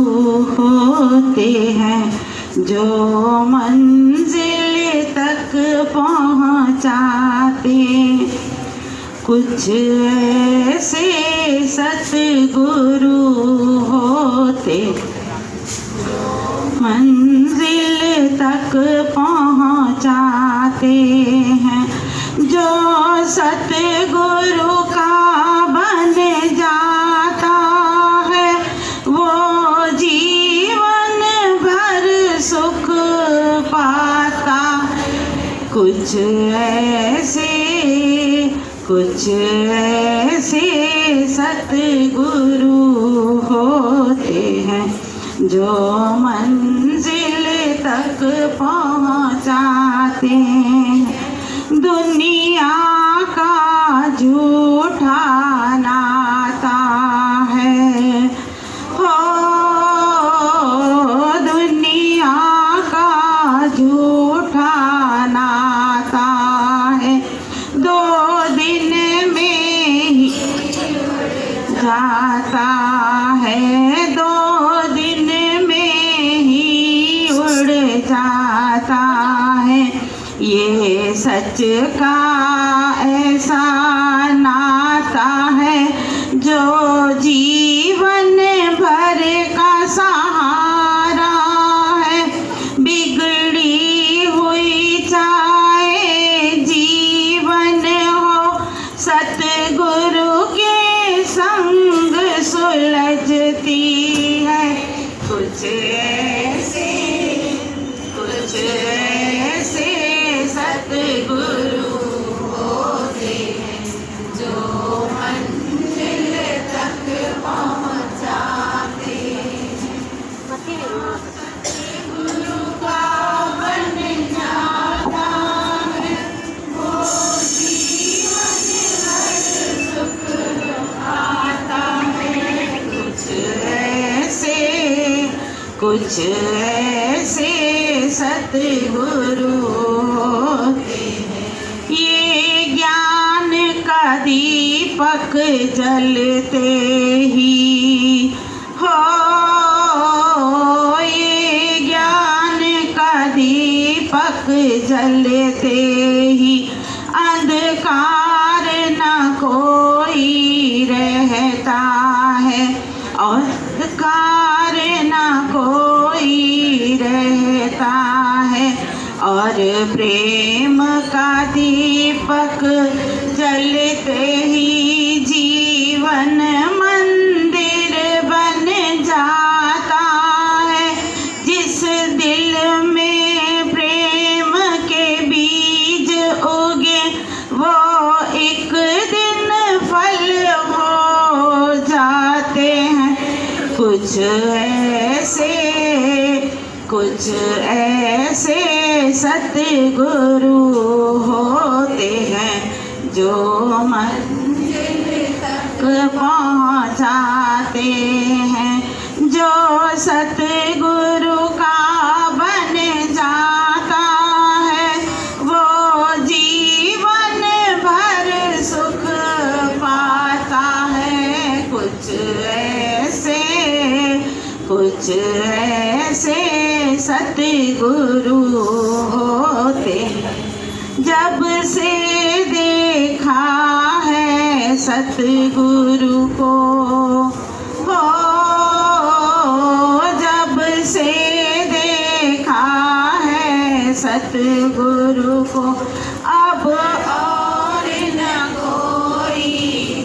होते हैं जो मंजिल तक पहुंचाते, कुछ ऐसे सतगुरु होते मंजिल तक पहुंचाते हैं, जो सतगुरु का बन जाता है वो जीवन भर सुख पाता। कुछ ऐसे सतगुरु होते हैं जो मंजिल तक पहुंचाते हैं। दुनिया का झूठा नाता है, हो दुनिया का झूठा नाता है, 2 दिन में ही जाता है, 2 दिन में ही उड़ जाता है। ये सच का ऐसा नाता है जो जीवन भर का सहारा है। बिगड़ी हुई चाहे जीवन हो, सतगुरु के संग सुलझती है। कुछ ऐसे सतगुरु होते हैं जो मंजिल तक पहुंचाते हैं। गुरु का बन जाता है वो जीवन भर सुख आता है। कुछ ऐसे सतगुरु होते हैं, ये ज्ञान का दीपक जलते ही हो, ये ज्ञान का दीपक जलते ही अंधकार न कोई रहता है और कारण कोई रहता है और प्रेम का दीपक जलते ही जीवन मंदिर बन जाता है। जिस दिल में प्रेम के बीज उगे वो एक दिन फल हो जाते हैं। कुछ ऐसे सतगुरु होते हैं जो मंजिल तक पहुंचाते हैं। जो सतगुरु का बन जाता है वो जीवन भर सुख पाता है। कुछ ऐसे सतगुरु होते हैं। जब से देखा है सतगुरु को हो, जब से देखा है सतगुरु को अब और न कोई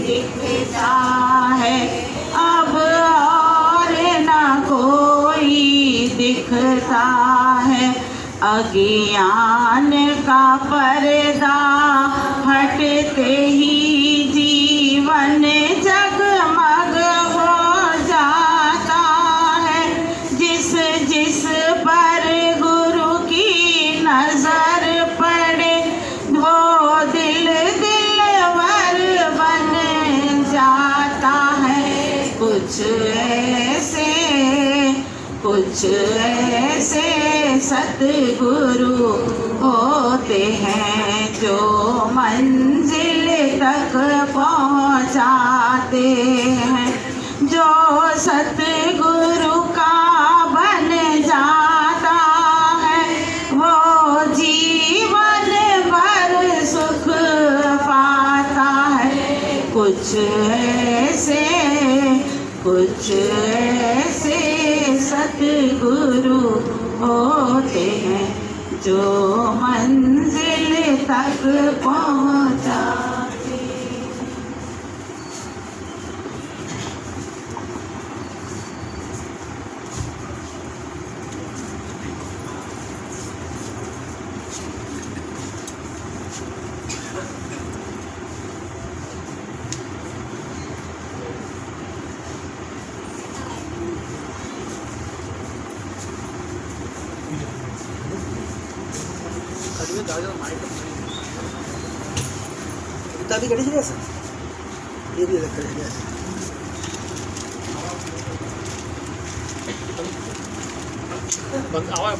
दिखता है। अब और न कोई दिखता है। अज्ञान का पर्दा हटते ही जीवन जगमग हो जाता है। जिस जिस पर गुरु की नजर पड़े वो दिल दिलवर बन जाता है। कुछ ऐसे सतगुरु होते हैं जो मंजिल तक पहुंचाते हैं। जो सतगुरु का बन जाता है वो जीवन भर सुख पाता है। कुछ ऐसे सतगुरु होते हैं जो मंजिल तक पहुंचाते हैं। भी कड़ी से ये भी अलग करेंगे। आवाज